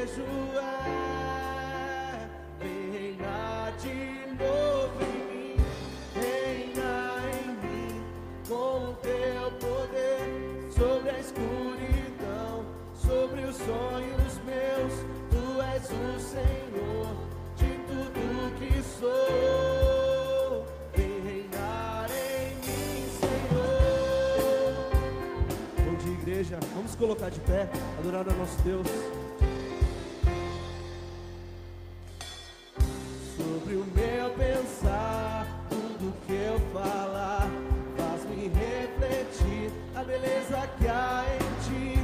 desejo é reinar de novo em mim, reinar em mim com o teu poder sobre a escuridão, sobre os sonhos meus. Tu és o Senhor de tudo que sou. Vem reinar em mim, Senhor. Bom dia, igreja. Vamos colocar de pé, adorar ao nosso Deus. Sobre o meu pensar, tudo que eu falar, faz-me refletir a beleza que há em ti.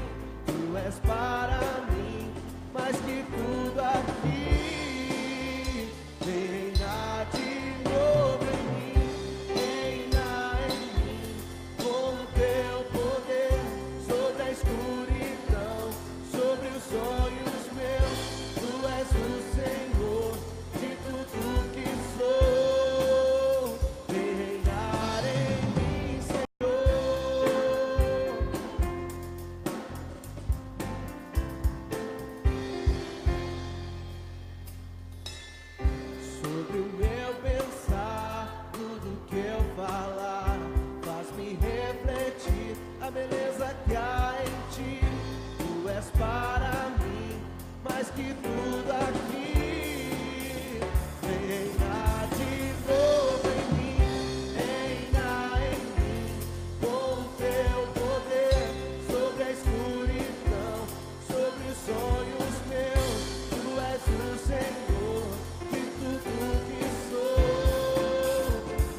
Tu és para mim mais que tudo aqui. Vem reinar de novo em mim, reinar em mim com o teu poder sobre a escuridão, sobre os sonhos meus. Tu és o Senhor de tudo que sou. Vem reinar em mim, Senhor. Sobre o meu pensar, tudo que eu falar, faz-me refletir a beleza que há em ti. Tu és para mim mais que tudo aqui. Vem reinar de novo em mim, reinar em mim com o teu poder sobre a escuridão, sobre os sonhos meus. Tu és o Senhor de tudo que sou.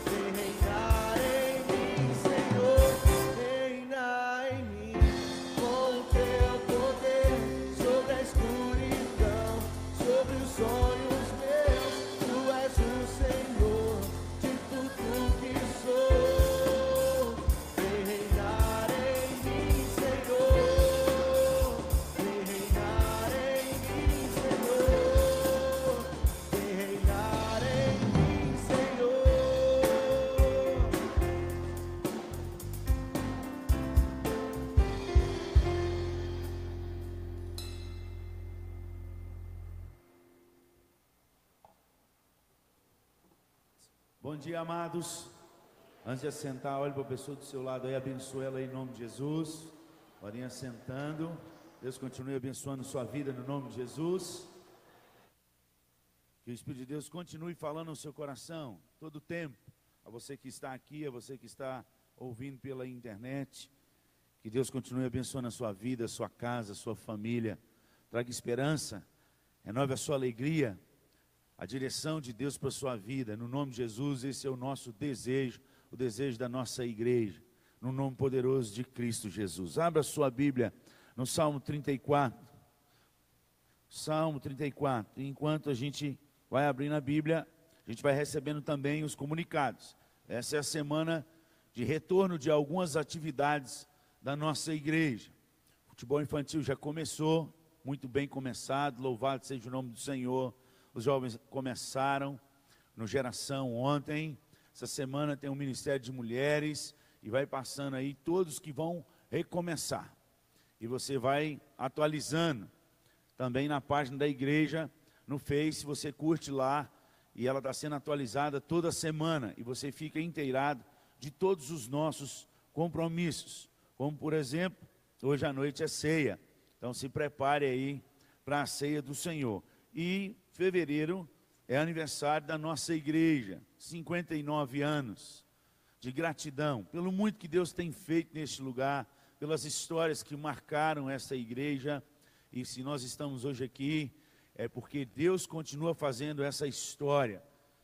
Vem reinar em mim, Senhor, reinar em mim com o teu poder sobre a escuridão, sobre os sonhos meus. Tu és o Senhor de tudo que sou. Vem reinar em mim, Senhor. Vem reinar em mim, Senhor. Vem reinar em mim, Senhor. Bom dia, amados. Antes de assentar, olhe para a pessoa do seu lado aí, abençoe ela aí, em nome de Jesus. Podem assentando. Deus continue abençoando sua vida no nome de Jesus. Que o Espírito de Deus continue falando no seu coração todo o tempo. A você que está aqui, a você que está ouvindo pela internet. Que Deus continue abençoando a sua vida, a sua casa, a sua família. Traga esperança, renove a sua alegria, a direção de Deus para a sua vida. No nome de Jesus, esse é o nosso desejo, o desejo da nossa igreja, no nome poderoso de Cristo Jesus. Abra a sua Bíblia no Salmo 34. Salmo 34. E enquanto a gente vai abrindo a Bíblia, a gente vai recebendo também os comunicados. Essa é a semana de retorno de algumas atividades da nossa igreja. O futebol infantil já começou, muito bem começado, louvado seja o nome do Senhor. Os jovens começaram no Geração ontem. Essa semana tem um Ministério de Mulheres e vai passando aí todos que vão recomeçar. E você vai atualizando também na página da igreja, no Face, você curte lá e ela está sendo atualizada toda semana. E você fica inteirado de todos os nossos compromissos. Como, por exemplo, hoje à noite é ceia. Então se prepare aí para a ceia do Senhor. E fevereiro é aniversário da nossa igreja, 59 anos de gratidão pelo muito que Deus tem feito neste lugar, pelas histórias que marcaram essa igreja. E se nós estamos hoje aqui, é porque Deus continua fazendo essa história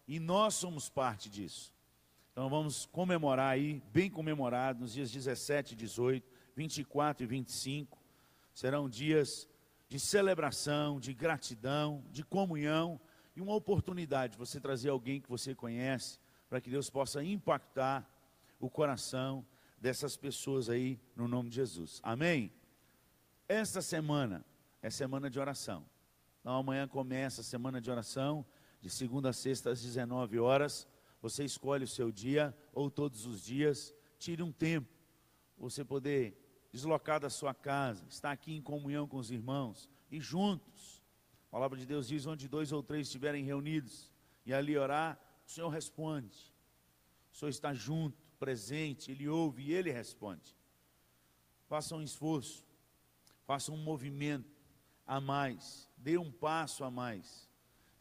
e nós somos parte disso. Então vamos comemorar aí, bem comemorado, nos dias 17, 18, 24 e 25, serão dias de celebração, de gratidão, de comunhão e uma oportunidade de você trazer alguém que você conhece, para que Deus possa impactar o coração dessas pessoas aí, no nome de Jesus. Amém? Esta semana é semana de oração. Então amanhã começa a semana de oração, de segunda a sexta às 19 horas. Você escolhe o seu dia, ou todos os dias, tire um tempo, você poder deslocar da sua casa, estar aqui em comunhão com os irmãos, e juntos A palavra de Deus diz: onde 2 ou 3 estiverem reunidos e ali orar, o Senhor responde. O Senhor está junto, presente, Ele ouve e Ele responde. Faça um esforço, faça um movimento a mais, dê um passo a mais.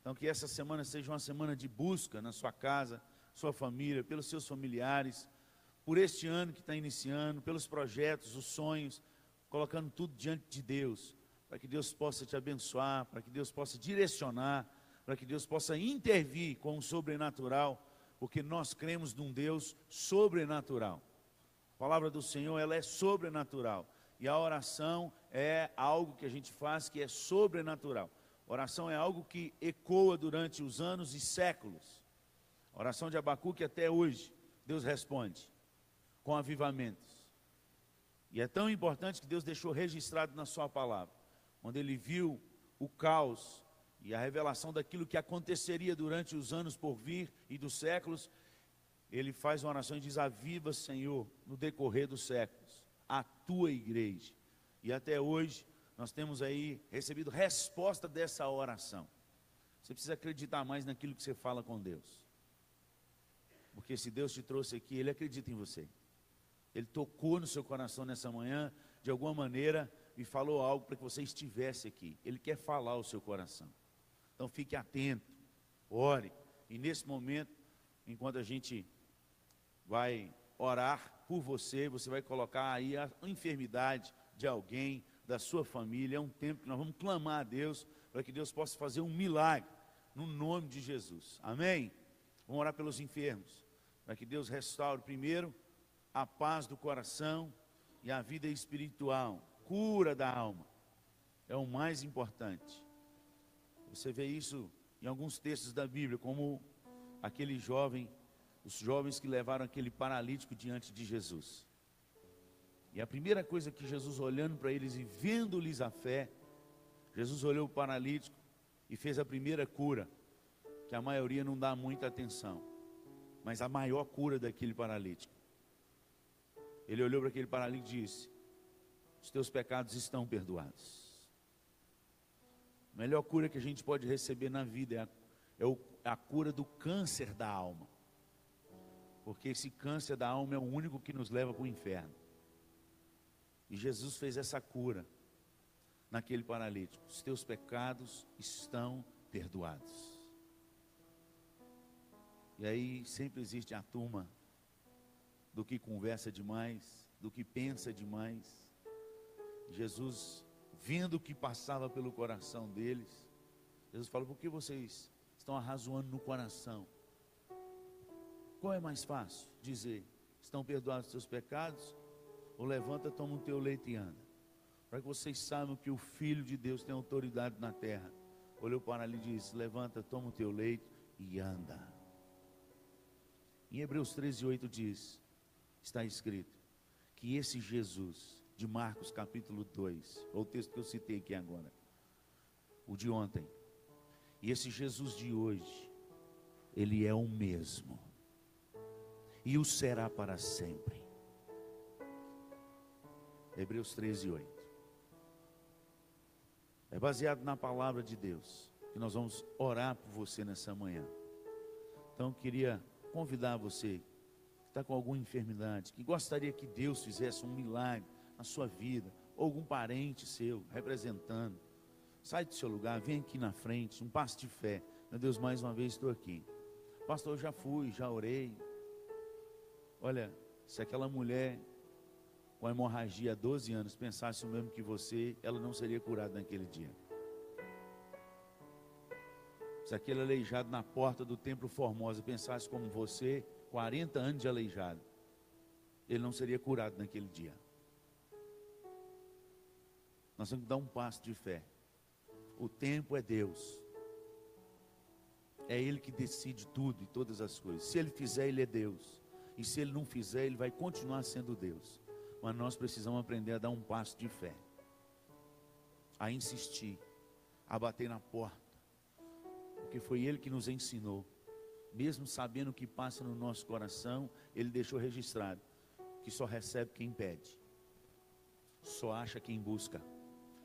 Então que essa semana seja uma semana de busca na sua casa, sua família, pelos seus familiares, por este ano que está iniciando, pelos projetos, os sonhos, colocando tudo diante de Deus, para que Deus possa te abençoar, para que Deus possa direcionar, para que Deus possa intervir com o sobrenatural, porque nós cremos num Deus sobrenatural. A palavra do Senhor, ela é sobrenatural, e a oração é algo que a gente faz que é sobrenatural. Oração é algo que ecoa durante os anos e séculos. A oração de Abacuque até hoje, Deus responde com avivamentos. E é tão importante que Deus deixou registrado na sua palavra, quando ele viu o caos e a revelação daquilo que aconteceria durante os anos por vir e dos séculos, ele faz uma oração e diz: aviva, Senhor, no decorrer dos séculos, a tua igreja. E até hoje, nós temos aí recebido resposta dessa oração. Você precisa acreditar mais naquilo que você fala com Deus. Porque se Deus te trouxe aqui, Ele acredita em você. Ele tocou no seu coração nessa manhã, de alguma maneira, e falou algo para que você estivesse aqui. Ele quer falar ao seu coração. Então fique atento, ore. E nesse momento, enquanto a gente vai orar por você, você vai colocar aí a enfermidade de alguém, da sua família. É um tempo que nós vamos clamar a Deus, para que Deus possa fazer um milagre, no nome de Jesus. Amém? Vamos orar pelos enfermos, para que Deus restaure primeiro a paz do coração e a vida espiritual, cura da alma, é o mais importante. Você vê isso em alguns textos da Bíblia, como aquele jovem, os jovens que levaram aquele paralítico diante de Jesus. E a primeira coisa que Jesus, olhando para eles e vendo-lhes a fé, Jesus olhou o paralítico e fez a primeira cura, que a maioria não dá muita atenção, mas a maior cura daquele paralítico. Ele olhou para aquele paralítico e disse: os teus pecados estão perdoados. A melhor cura que a gente pode receber na vida é a cura do câncer da alma, porque esse câncer da alma é o único que nos leva para o inferno. E Jesus fez essa cura naquele paralítico: os teus pecados estão perdoados. E aí sempre existe a turma do que conversa demais, do que pensa demais. Jesus, vendo o que passava pelo coração deles, Jesus falou: por que vocês estão arrazoando no coração? Qual é mais fácil dizer: estão perdoados os seus pecados? Ou levanta, toma o teu leite e anda? Para que vocês saibam que o Filho de Deus tem autoridade na terra. Olhou para ali e disse: levanta, toma o teu leite e anda. Em Hebreus 13:8 diz, está escrito, que esse Jesus, de Marcos capítulo 2, é o texto que eu citei aqui agora, o de ontem, e esse Jesus de hoje, Ele é o mesmo, e o será para sempre. Hebreus 13:8. É baseado na palavra de Deus que nós vamos orar por você nessa manhã. Então eu queria convidar você que está com alguma enfermidade, que gostaria que Deus fizesse um milagre na sua vida, ou algum parente seu representando, sai do seu lugar, vem aqui na frente, um passo de fé. Meu Deus, mais uma vez estou aqui. Pastor, eu já fui, já orei. Olha, se aquela mulher com hemorragia há 12 anos pensasse o mesmo que você, ela não seria curada naquele dia. Se aquele aleijado na porta do Templo Formosa pensasse como você, 40 anos de aleijado, ele não seria curado naquele dia. Nós temos que dar um passo de fé. O tempo é Deus. É Ele que decide tudo e todas as coisas. Se Ele fizer, Ele é Deus. E se Ele não fizer, Ele vai continuar sendo Deus. Mas nós precisamos aprender a dar um passo de fé, a insistir, a bater na porta, porque foi Ele que nos ensinou. Mesmo sabendo o que passa no nosso coração, Ele deixou registrado que só recebe quem pede, só acha quem busca,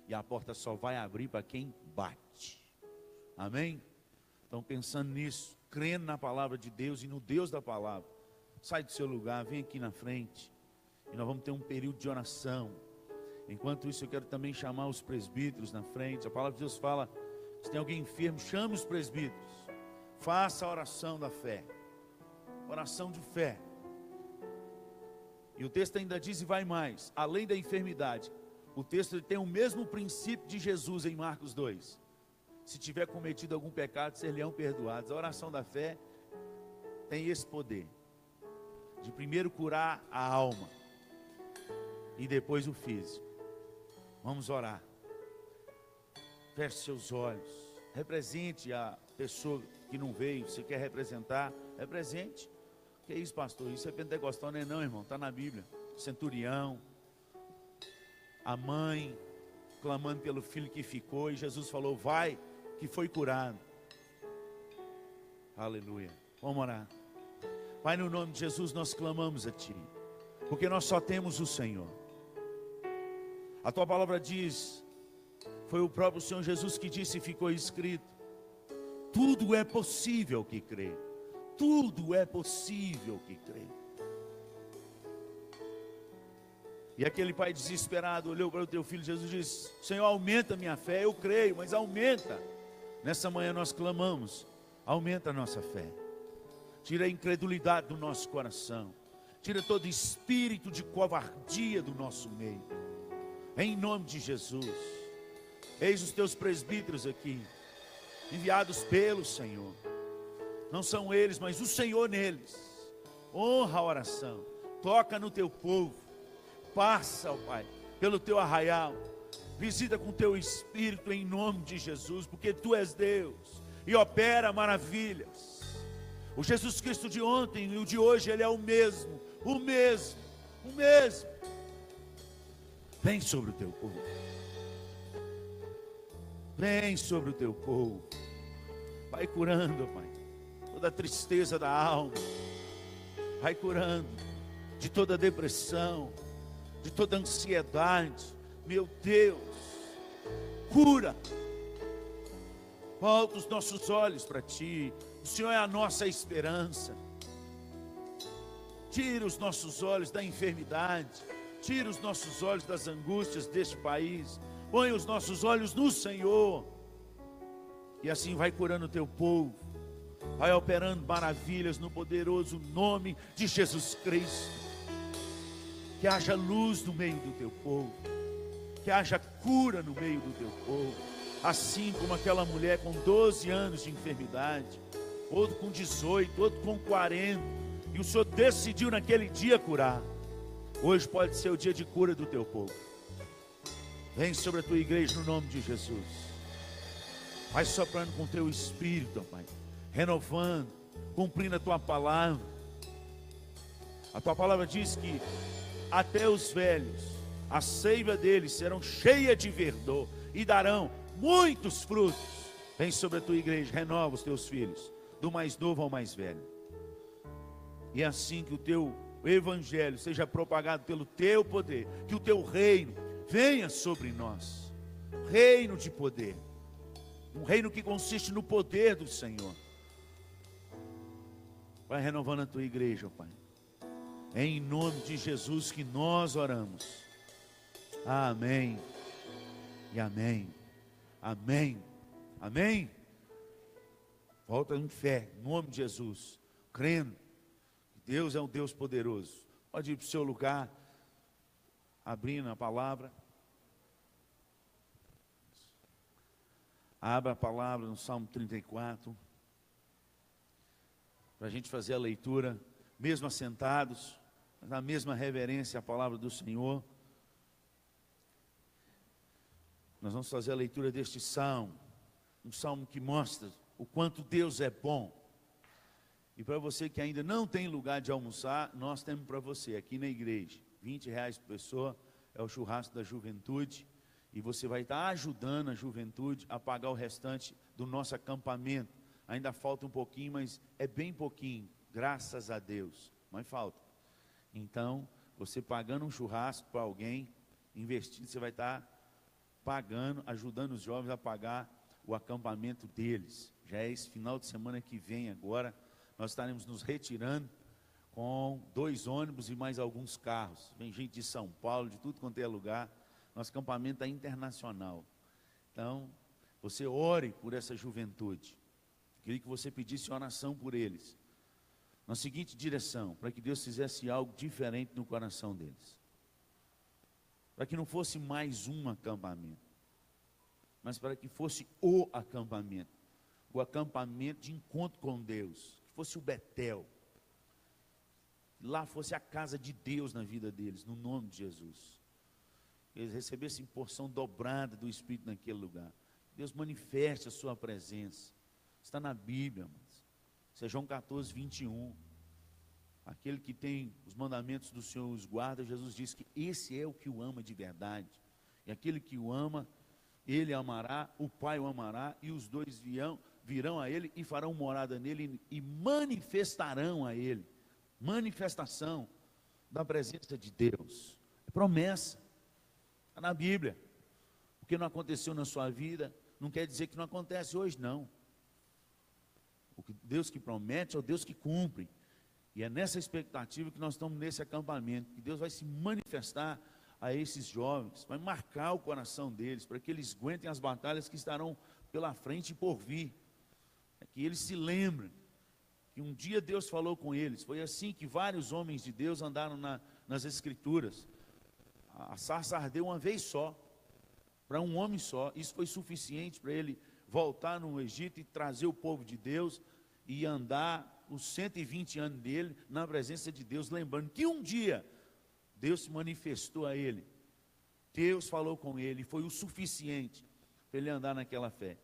e a porta só vai abrir para quem bate. Amém? Então, pensando nisso, crendo na palavra de Deus e no Deus da palavra, sai do seu lugar, vem aqui na frente, e nós vamos ter um período de oração. Enquanto isso, eu quero também chamar os presbíteros na frente. A palavra de Deus fala, se tem alguém enfermo, chame os presbíteros, faça a oração da fé, oração de fé. E o texto ainda diz, e vai mais, além da enfermidade, o texto tem o mesmo princípio de Jesus em Marcos 2. Se tiver cometido algum pecado, ser-lhe-ão perdoados. A oração da fé tem esse poder, de primeiro curar a alma, e depois o físico. Vamos orar. Feche seus olhos, represente a pessoa que não veio. Se quer representar, represente. Que isso, pastor? Isso é pentecostal, não é não, irmão? Está na Bíblia. Centurião, a mãe clamando pelo filho que ficou, e Jesus falou, vai, que foi curado. Aleluia. Vamos orar. Pai, no nome de Jesus nós clamamos a Ti, porque nós só temos o Senhor. A Tua palavra diz, foi o próprio Senhor Jesus que disse e ficou escrito, tudo é possível que crê. Tudo é possível que crê. E aquele pai desesperado olhou para o teu filho Jesus e disse, Senhor, aumenta a minha fé. Eu creio, mas aumenta. Nessa manhã nós clamamos, aumenta a nossa fé. Tira a incredulidade do nosso coração. Tira todo espírito de covardia do nosso meio. Em nome de Jesus. Eis os teus presbíteros aqui, enviados pelo Senhor. Não são eles, mas o Senhor neles. Honra a oração. Toca no teu povo. Passa, ó Pai, pelo teu arraial. Visita com teu Espírito em nome de Jesus, porque Tu és Deus e opera maravilhas. O Jesus Cristo de ontem e o de hoje, Ele é o mesmo. O mesmo. O mesmo. Vem sobre o teu povo. Vem sobre o teu povo. Vai curando, Pai, toda a tristeza da alma. Vai curando de toda a depressão, de toda a ansiedade. Meu Deus, cura. Volta os nossos olhos para Ti. O Senhor é a nossa esperança. Tira os nossos olhos da enfermidade. Tira os nossos olhos das angústias deste país. Põe os nossos olhos no Senhor. E assim vai curando o Teu povo. Vai operando maravilhas no poderoso nome de Jesus Cristo. Que haja luz no meio do Teu povo. Que haja cura no meio do Teu povo. Assim como aquela mulher com 12 anos de enfermidade. Outro com 18, outro com 40. E o Senhor decidiu naquele dia curar. Hoje pode ser o dia de cura do Teu povo. Vem sobre a Tua igreja no nome de Jesus. Vai soprando com o Teu Espírito, Pai. Renovando, cumprindo a Tua palavra. A Tua palavra diz que até os velhos, a seiva deles serão cheia de verdor e darão muitos frutos. Vem sobre a Tua igreja, renova os Teus filhos, do mais novo ao mais velho. E é assim que o Teu Evangelho seja propagado pelo Teu poder, que o Teu reino venha sobre nós. Reino de poder, um reino que consiste no poder do Senhor. Vai renovando a Tua igreja, Pai. É em nome de Jesus que nós oramos. Amém. E amém. Amém. Amém. Volta em fé, em nome de Jesus. Crendo que Deus é um Deus poderoso. Pode ir para o seu lugar, abrindo a palavra. Abra a palavra no Salmo 34. Para a gente fazer a leitura, mesmo assentados, na mesma reverência à palavra do Senhor. Nós vamos fazer a leitura deste salmo, um salmo que mostra o quanto Deus é bom. E para você que ainda não tem lugar de almoçar, nós temos para você aqui na igreja, R$20 por pessoa, é o churrasco da juventude, e você vai estar ajudando a juventude a pagar o restante do nosso acampamento. Ainda falta um pouquinho, mas é bem pouquinho, graças a Deus, mas falta. Então, você pagando um churrasco para alguém, investindo, você vai estar pagando, ajudando os jovens a pagar o acampamento deles. Já é esse final de semana que vem agora, nós estaremos nos retirando com 2 ônibus e mais alguns carros. Vem gente de São Paulo, de tudo quanto é lugar. Nosso acampamento é internacional. Então, você ore por essa juventude. Queria que você pedisse oração por eles. Na seguinte direção, para que Deus fizesse algo diferente no coração deles. Para que não fosse mais um acampamento, mas para que fosse o acampamento de encontro com Deus, que fosse o Betel, que lá fosse a casa de Deus na vida deles, no nome de Jesus. Que eles recebessem porção dobrada do Espírito naquele lugar. Deus manifeste a sua presença. Está na Bíblia, mas isso é João 14, 21. Aquele que tem os mandamentos do Senhor os guarda, Jesus diz que esse é o que o ama de verdade. E aquele que o ama, ele amará, o Pai o amará, e os dois virão a ele e farão morada nele e manifestarão a ele. Manifestação da presença de Deus. É promessa. Está na Bíblia. O que não aconteceu na sua vida, não quer dizer que não acontece hoje, não. O Deus que promete é o Deus que cumpre. E é nessa expectativa que nós estamos nesse acampamento, que Deus vai se manifestar a esses jovens, vai marcar o coração deles, para que eles aguentem as batalhas que estarão pela frente e por vir. É que eles se lembrem que um dia Deus falou com eles. Foi assim que vários homens de Deus andaram nas Escrituras. A sarça ardeu uma vez só, para um homem só. Isso foi suficiente para ele voltar no Egito e trazer o povo de Deus e andar os 120 anos dele na presença de Deus, lembrando que um dia Deus se manifestou a ele, Deus falou com ele, foi o suficiente para ele andar naquela fé.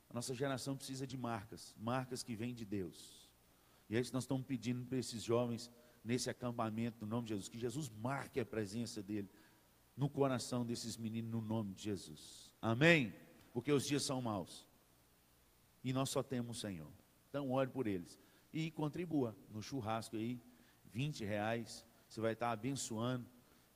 A nossa geração precisa de marcas que vêm de Deus, e é isso que nós estamos pedindo para esses jovens, nesse acampamento, no nome de Jesus, que Jesus marque a presença dele no coração desses meninos, no nome de Jesus, amém? Porque os dias são maus, e nós só temos o Senhor. Então ore por eles, e contribua no churrasco aí, R$20, você vai estar abençoando,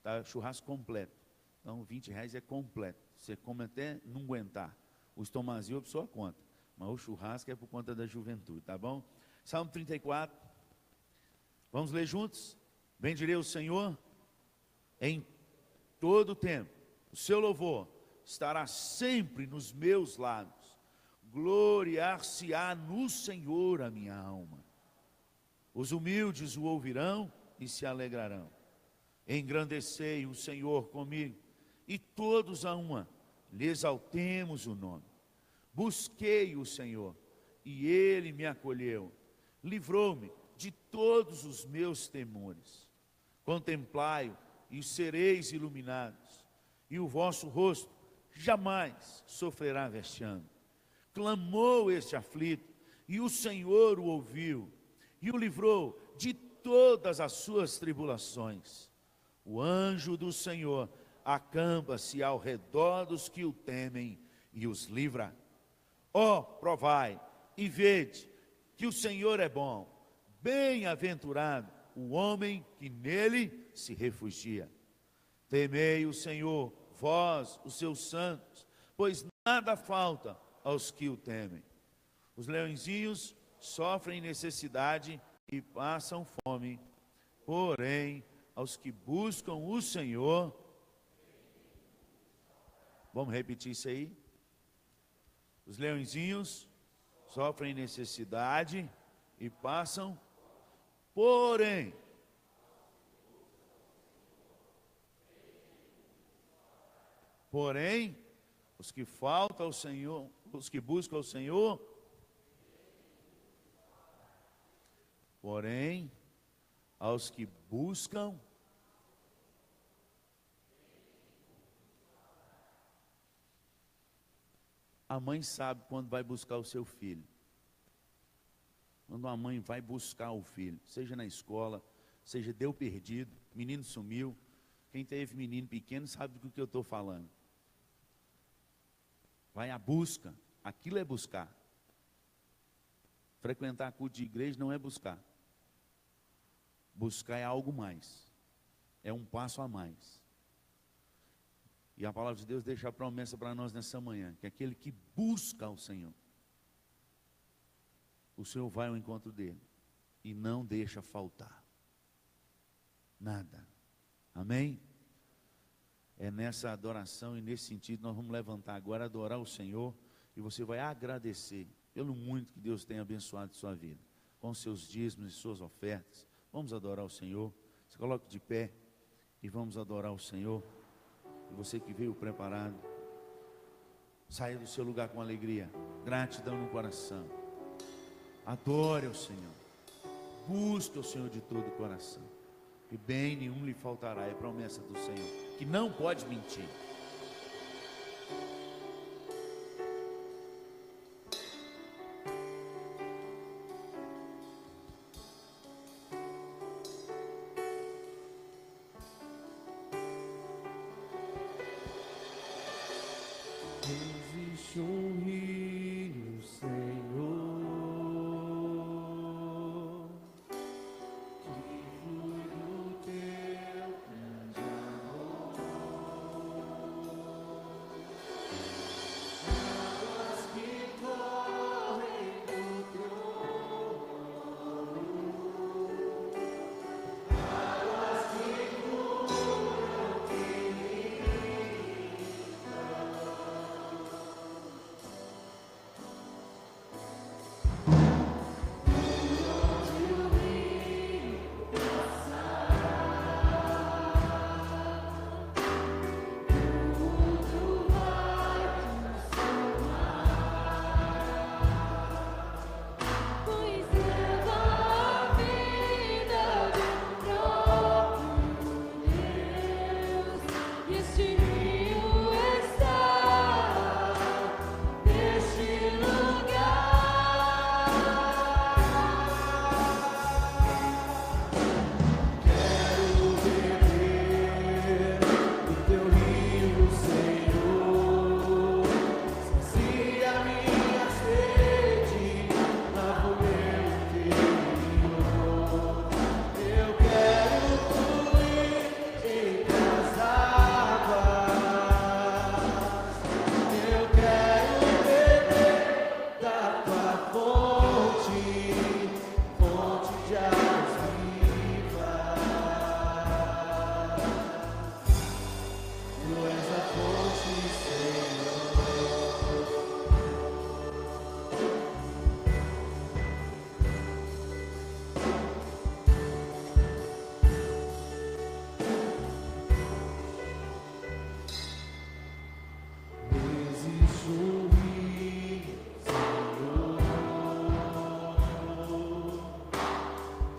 tá? Churrasco completo, então R$20 é completo, você come até não aguentar, o estomazinho a pessoa conta, mas o churrasco é por conta da juventude, tá bom? Salmo 34, vamos ler juntos? Bendirei o Senhor em todo o tempo, o seu louvor estará sempre nos meus lábios, gloriar-se-á no Senhor a minha alma. Os humildes o ouvirão e se alegrarão. Engrandecei o Senhor comigo, e todos a uma lhe exaltemos o nome. Busquei o Senhor, e ele me acolheu, livrou-me de todos os meus temores. Contemplai-o e sereis iluminados, e o vosso rosto jamais sofrerá vexame. Clamou este aflito, e o Senhor o ouviu, e o livrou de todas as suas tribulações. O anjo do Senhor acampa-se ao redor dos que o temem e os livra. Ó, provai e vede que o Senhor é bom, bem-aventurado o homem que nele se refugia. Temei o Senhor, vós, os seus santos, pois nada falta aos que o temem. Os leõezinhos sofrem necessidade e passam fome, porém, aos que buscam o Senhor, vamos repetir isso aí? Os leõezinhos sofrem necessidade e passam, porém, os que faltam ao Senhor, os que buscam o Senhor, porém, aos que buscam, a mãe sabe quando vai buscar o seu filho. Quando a mãe vai buscar o filho, seja na escola, seja deu perdido, menino sumiu. Quem teve menino pequeno sabe do que eu estou falando. Vai à busca, aquilo é buscar. Frequentar culto de igreja não é buscar. Buscar é algo mais, é um passo a mais. E a palavra de Deus deixa a promessa para nós nessa manhã, que aquele que busca o Senhor vai ao encontro dele e não deixa faltar nada. Amém? É nessa adoração e nesse sentido nós vamos levantar agora, adorar o Senhor, e você vai agradecer pelo muito que Deus tem abençoado sua vida, com seus dízimos e suas ofertas. Vamos adorar o Senhor. Se coloque de pé e vamos adorar o Senhor. E você que veio preparado, saia do seu lugar com alegria, gratidão no coração. Adore o Senhor, busque o Senhor de todo o coração, e bem nenhum lhe faltará. É promessa do Senhor, que não pode mentir. Existe um rio, Senhor,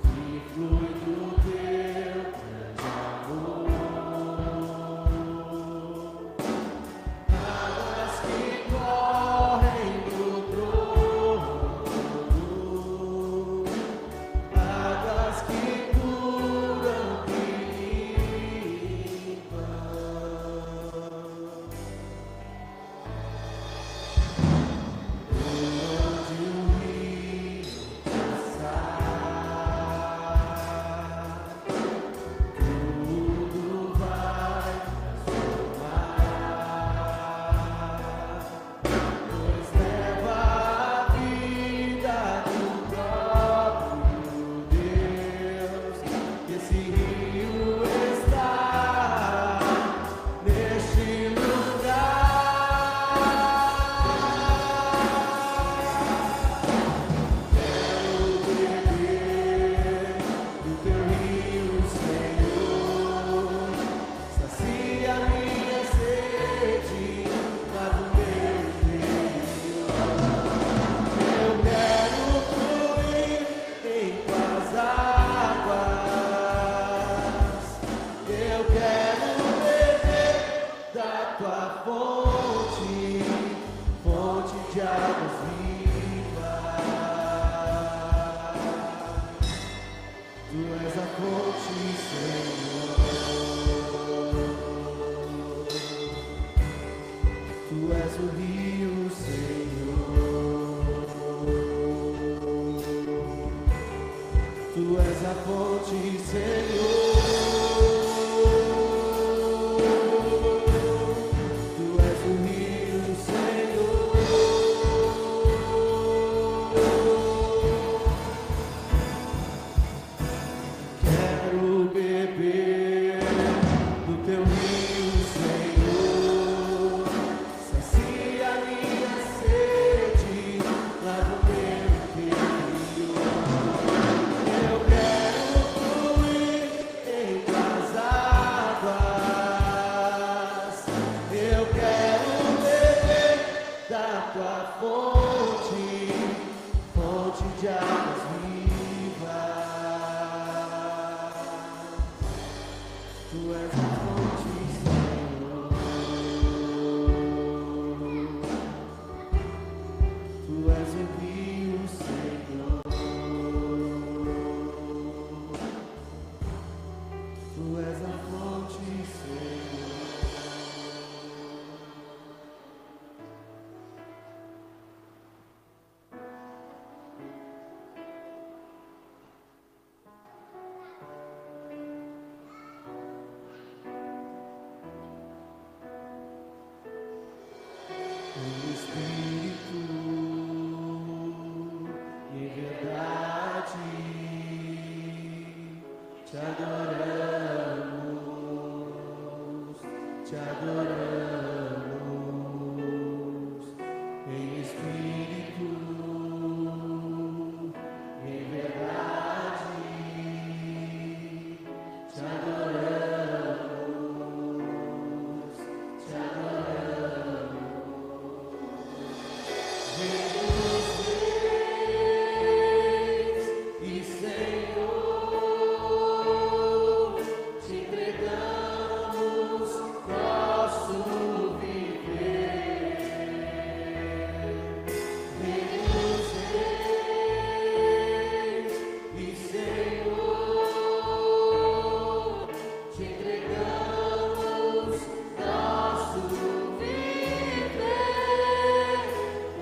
que flui do teu grande amor, águas que correm do trono, águas que curam, que fonte, Senhor. Espírito, em verdade, te adoramos, te adoramos, em Espírito, em verdade, te adoramos, te adoramos. Rei dos reis e Senhor, te entregamos nosso viver. Rei dos reis e Senhor, te entregamos nosso viver.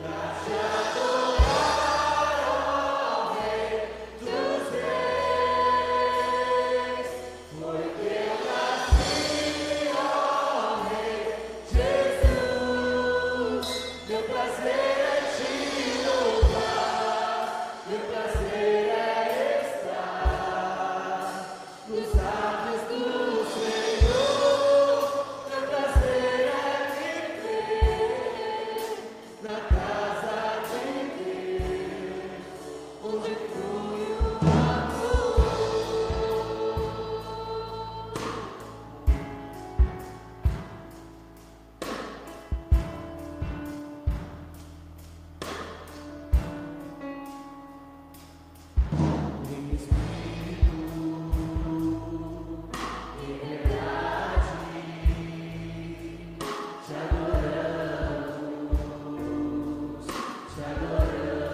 Pra te adorar, ó Rei dos reis, foi que eu nasci, ó Rei Jesus. Meu prazer é te louvar, meu prazer é estar nos lábios do Senhor. Meu prazer é viver na casa de Deus, onde flui o amor. Em Espírito, em verdade, te adoramos, te adoramos.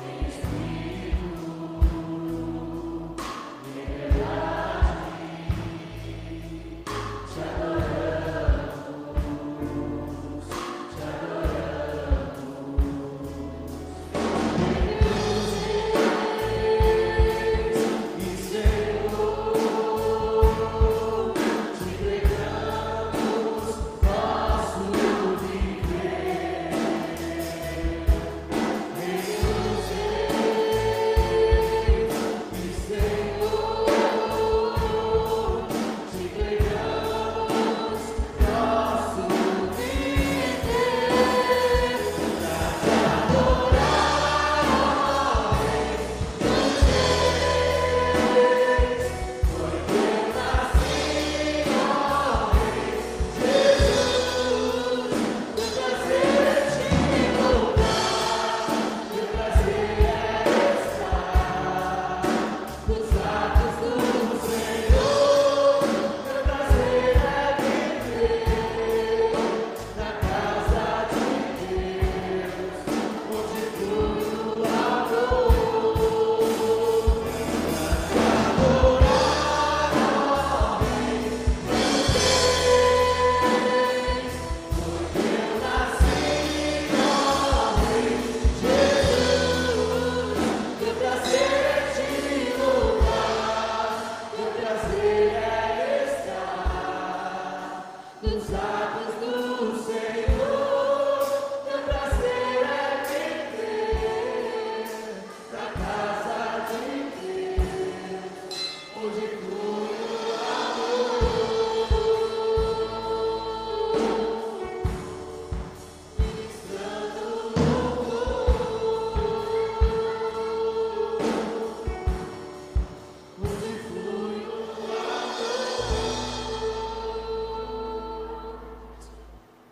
Em Espírito, em verdade, te adoramos, te adoramos. E Senhor, te entregamos nosso viver. Rei dos reis e Senhor, te entregamos nosso viver. Pra te adorar, ó Rei dos reis, foi que eu nasci, ó Rei Jesus. Meu prazer é te louvar, meu prazer é estar nos lábios do Senhor. Meu prazer é viver na casa de Deus, onde flui o amor. Meu prazer é te louvar, meu prazer é estar nos lábios do Senhor. Meu prazer é viver na casa de Deus, onde flui o amor. Ministrando onde flui o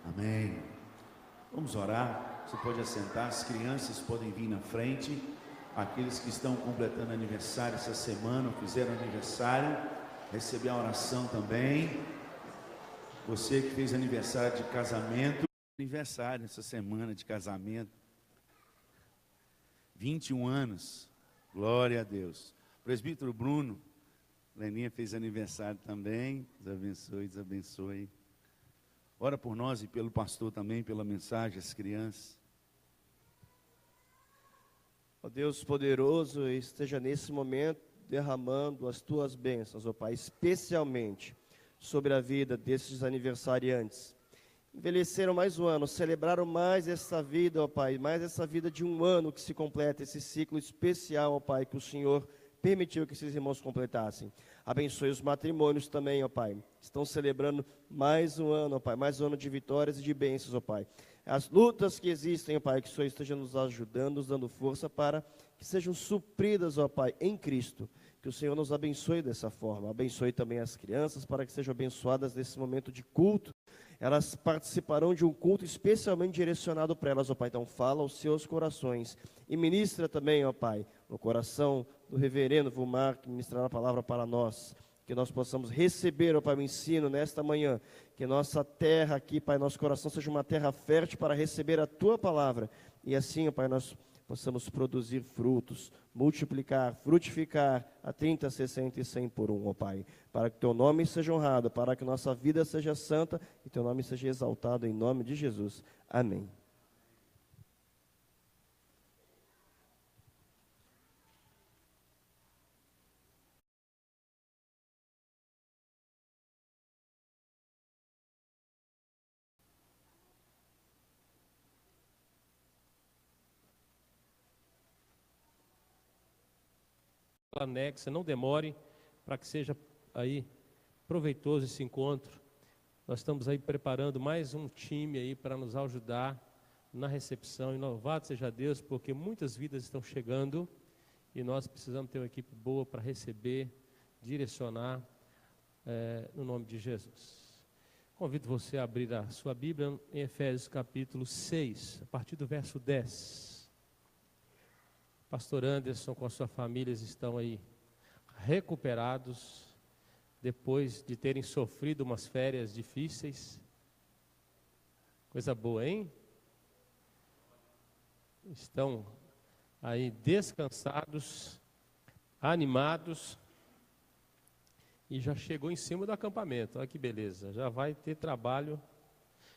Amém. Vamos orar. Você pode assentar, as crianças podem vir na frente. Aqueles que estão completando aniversário essa semana, ou fizeram aniversário, receber a oração também. Você que fez aniversário de casamento, aniversário essa semana de casamento, 21 anos, glória a Deus. Presbítero Bruno, Leninha fez aniversário também, Deus abençoe, Deus abençoe. Ora por nós e pelo pastor também, pela mensagem às crianças. Ó Deus poderoso, esteja nesse momento derramando as tuas bênçãos, ó Pai, especialmente sobre a vida desses aniversariantes. envelheceram mais um ano, celebraram mais essa vida, ó Pai, mais essa vida de um ano que se completa, esse ciclo especial, ó Pai, que o Senhor permitiu que esses irmãos completassem. Abençoe os matrimônios também, ó Pai. Estão celebrando mais um ano, ó Pai, mais um ano de vitórias e de bênçãos, ó Pai. As lutas que existem, ó Pai, que o Senhor esteja nos ajudando, nos dando força para que sejam supridas, ó Pai, em Cristo. Que o Senhor nos abençoe dessa forma. Abençoe também as crianças para que sejam abençoadas nesse momento de culto. Elas participarão de um culto especialmente direcionado para elas, ó Pai. Então fala aos seus corações. E ministra também, ó Pai, no coração do reverendo Vilmar, que ministrará a palavra para nós. Que nós possamos receber, ó Pai, o ensino nesta manhã. Que nossa terra aqui, Pai, nosso coração seja uma terra fértil para receber a Tua palavra. E assim, ó Pai, nós possamos produzir frutos, multiplicar, frutificar a 30, 60 e 100 por um, ó Pai. Para que Teu nome seja honrado, para que nossa vida seja santa e Teu nome seja exaltado em nome de Jesus. Amém. Anexa, não demore, para que seja aí proveitoso esse encontro. Nós estamos aí preparando mais um time aí para nos ajudar na recepção. E louvado seja Deus, porque muitas vidas estão chegando e nós precisamos ter uma equipe boa para receber, direcionar, no nome de Jesus. Convido você a abrir a sua Bíblia em Efésios capítulo 6, a partir do verso 10. Pastor Anderson com a sua família estão aí recuperados, depois de terem sofrido umas férias difíceis. Coisa boa, hein? Estão aí descansados, animados, e já chegou em cima do acampamento. Olha que beleza, já vai ter trabalho.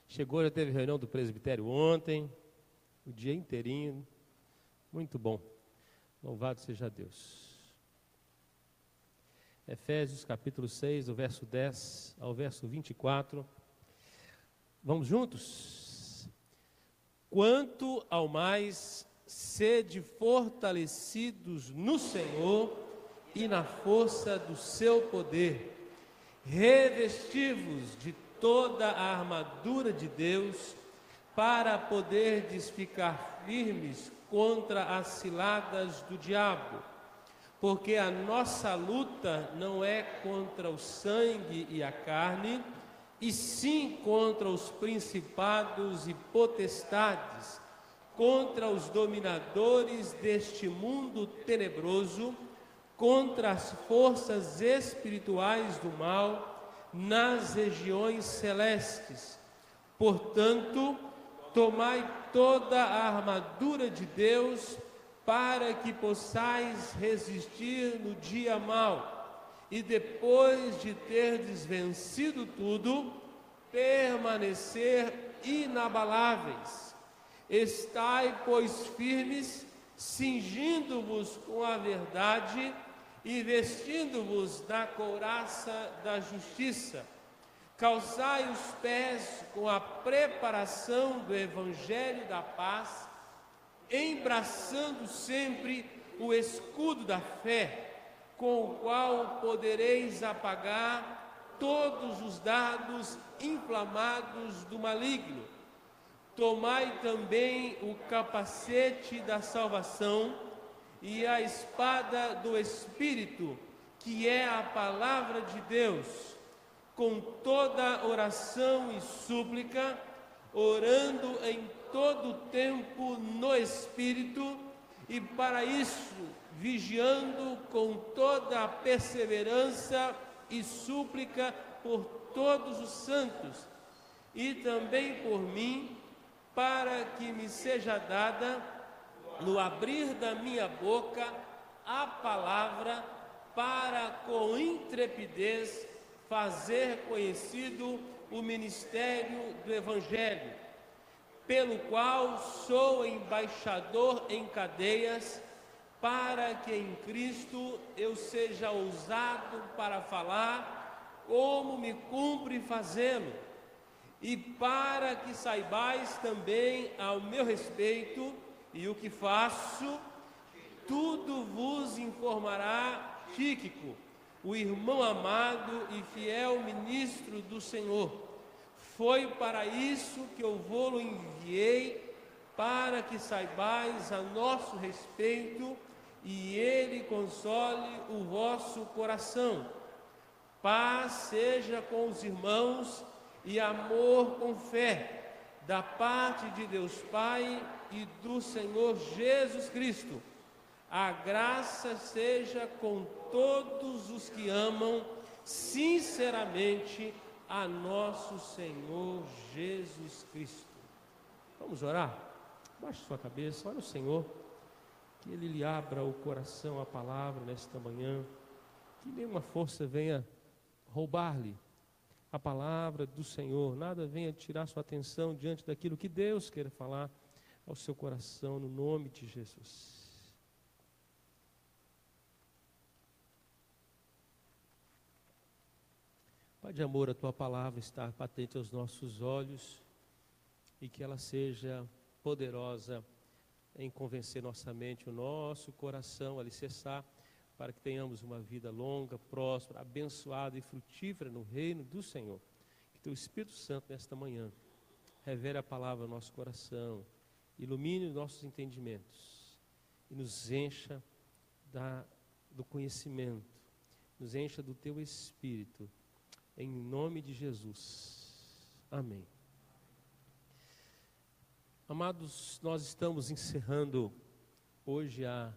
Chegou, já teve reunião do presbitério ontem, o dia inteirinho, muito bom. Louvado seja Deus. Efésios capítulo 6, do verso 10 ao verso 24. Vamos juntos? Quanto ao mais, sede fortalecidos no Senhor e na força do seu poder. Revesti-vos de toda a armadura de Deus, para poderdes ficar firmes contra as ciladas do diabo, porque a nossa luta não é contra o sangue e a carne, e sim contra os principados e potestades, contra os dominadores deste mundo tenebroso, contra as forças espirituais do mal nas regiões celestes. Portanto, tomai toda a armadura de Deus, para que possais resistir no dia mau, e depois de terdes vencido tudo, permanecer inabaláveis. Estai, pois, firmes, cingindo-vos com a verdade e vestindo-vos da couraça da justiça. Calçai os pés com a preparação do Evangelho da paz, embraçando sempre o escudo da fé, com o qual podereis apagar todos os dardos inflamados do maligno. Tomai também o capacete da salvação e a espada do Espírito, que é a palavra de Deus, com toda oração e súplica, orando em todo tempo no Espírito, e para isso vigiando com toda a perseverança e súplica por todos os santos, e também por mim, para que me seja dada, no abrir da minha boca, a palavra, para com intrepidez fazer conhecido o ministério do Evangelho, pelo qual sou embaixador em cadeias, para que em Cristo eu seja ousado para falar, como me cumpre fazê-lo. e para que saibais também ao meu respeito e o que faço, tudo vos informará Tíquico, o irmão amado e fiel ministro do Senhor. Foi para isso que eu vou-lo enviei, para que saibais a nosso respeito e ele console o vosso coração. Paz seja com os irmãos e amor com fé, da parte de Deus Pai e do Senhor Jesus Cristo. A graça seja com todos os que amam sinceramente a nosso Senhor Jesus Cristo. Vamos orar? Baixe sua cabeça, olha o Senhor, que Ele lhe abra o coração à palavra nesta manhã, que nenhuma força venha roubar-lhe a palavra do Senhor, nada venha tirar sua atenção diante daquilo que Deus quer falar ao seu coração, no nome de Jesus. Pai de amor, a Tua palavra está patente aos nossos olhos e que ela seja poderosa em convencer nossa mente, o nosso coração, alicerçar, para que tenhamos uma vida longa, próspera, abençoada e frutífera no reino do Senhor. Que Teu Espírito Santo, nesta manhã, revele a palavra ao nosso coração, ilumine os nossos entendimentos e nos encha do conhecimento, nos encha do Teu Espírito, em nome de Jesus. Amém. Amados, nós estamos encerrando hoje a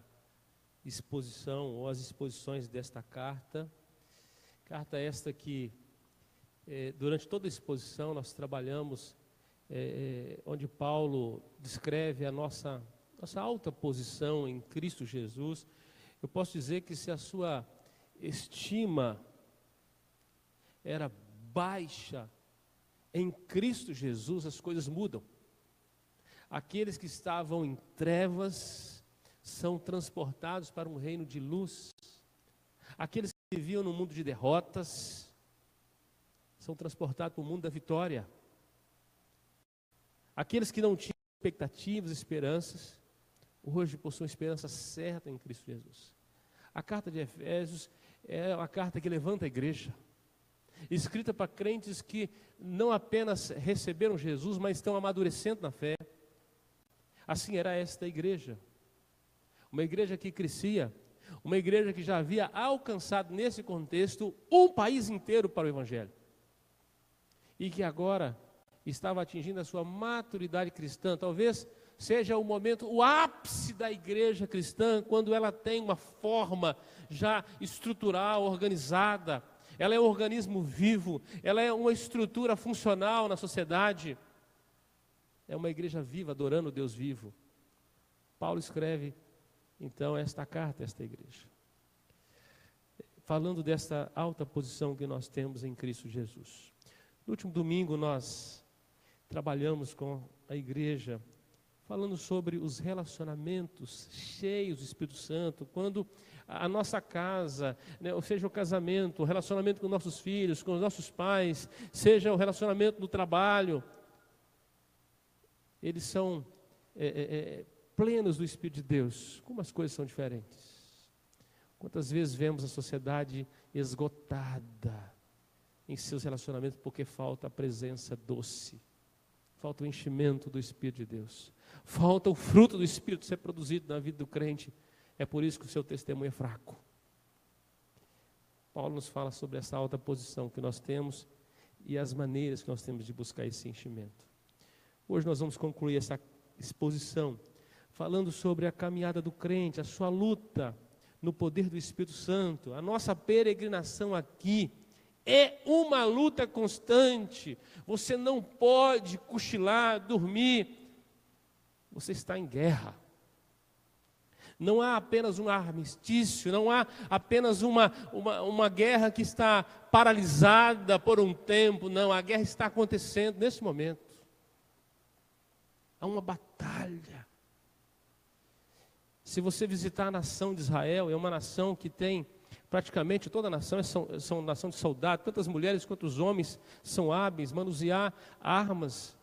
exposição ou as exposições desta carta. Carta esta que durante toda a exposição nós trabalhamos onde Paulo descreve a nossa alta posição em Cristo Jesus. Eu posso dizer que se a sua estima era baixa, em Cristo Jesus as coisas mudam. Aqueles que estavam em trevas são transportados para um reino de luz. Aqueles que viviam no mundo de derrotas são transportados para o mundo da vitória. Aqueles que não tinham expectativas, esperanças, hoje possuem esperança certa em Cristo Jesus. A carta de Efésios é uma carta que levanta a igreja, escrita para crentes que não apenas receberam Jesus, mas estão amadurecendo na fé. Assim era esta igreja, uma igreja que crescia, uma igreja que já havia alcançado nesse contexto um país inteiro para o Evangelho, e que agora estava atingindo a sua maturidade cristã. Talvez seja o momento, o ápice da igreja cristã, quando ela tem uma forma já estrutural, organizada, ela é um organismo vivo, ela é uma estrutura funcional na sociedade. É uma igreja viva, adorando o Deus vivo. Paulo escreve, então, esta carta a esta igreja, falando desta alta posição que nós temos em Cristo Jesus. No último domingo nós trabalhamos com a igreja, falando sobre os relacionamentos cheios do Espírito Santo, quando a nossa casa, ou seja, o casamento, o relacionamento com nossos filhos, com os nossos pais, seja o relacionamento no trabalho, eles são plenos do Espírito de Deus. Como as coisas são diferentes. Quantas vezes vemos a sociedade esgotada em seus relacionamentos porque falta a presença doce, falta o enchimento do Espírito de Deus, falta o fruto do Espírito ser produzido na vida do crente. É por isso que o seu testemunho é fraco. Paulo nos fala sobre essa alta posição que nós temos e as maneiras que nós temos de buscar esse enchimento. Hoje nós vamos concluir essa exposição falando sobre a caminhada do crente, a sua luta no poder do Espírito Santo. A nossa peregrinação aqui é uma luta constante. Você não pode cochilar, dormir. Você está em guerra. Não há apenas um armistício, não há apenas uma guerra que está paralisada por um tempo. Não, a guerra está acontecendo nesse momento. Há uma batalha. Se você visitar a nação de Israel, é uma nação que tem Praticamente toda a nação são nação de soldados, tanto as mulheres quanto os homens são hábeis, manusear armas,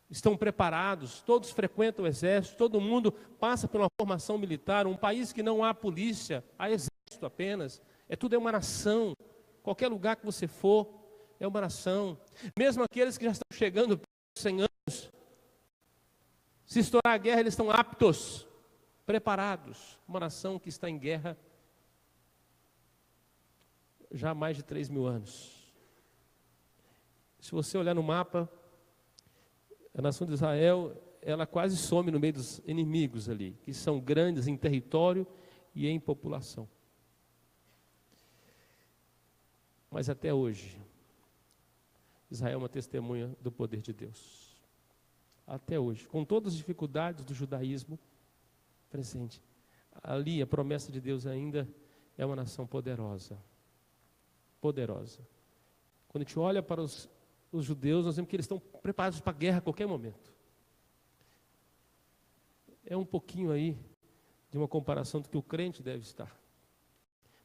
estão preparados, todos frequentam o exército, todo mundo passa por uma formação militar. Um país que não há polícia, há exército apenas, tudo é uma nação. Qualquer lugar que você for, é uma nação. Mesmo aqueles que já estão chegando por 100 anos, se estourar a guerra, eles estão aptos, preparados. Uma nação que está em guerra já há mais de 3.000 anos. Se você olhar no mapa, a nação de Israel, ela quase some no meio dos inimigos ali, que são grandes em território e em população. Mas até hoje, Israel é uma testemunha do poder de Deus. Até hoje, com todas as dificuldades do judaísmo presente, ali a promessa de Deus ainda é uma nação poderosa. Poderosa. Quando a gente olha para os judeus, nós vemos que eles estão preparados para a guerra a qualquer momento. É um pouquinho aí de uma comparação do que o crente deve estar.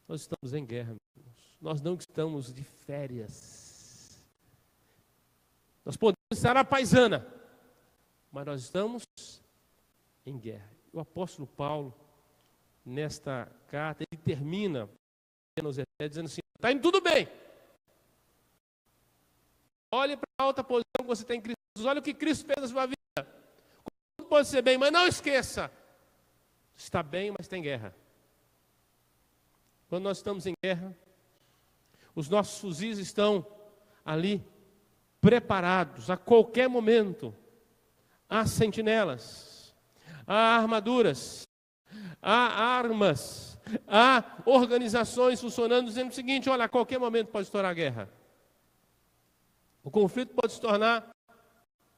Nós estamos em guerra, meus irmãos. Nós não estamos de férias. Nós podemos estar à paisana, mas nós estamos em guerra. O apóstolo Paulo, nesta carta, ele termina dizendo assim: está indo tudo bem. Olhe para a alta posição que você tem em Cristo. Olha o que Cristo fez na sua vida. Tudo pode ser bem, mas não esqueça. Está bem, mas tem guerra. Quando nós estamos em guerra, os nossos fuzis estão ali, preparados a qualquer momento. Há sentinelas, há armaduras, há armas, há organizações funcionando, dizendo o seguinte: olha, a qualquer momento pode estourar a guerra. O conflito pode se tornar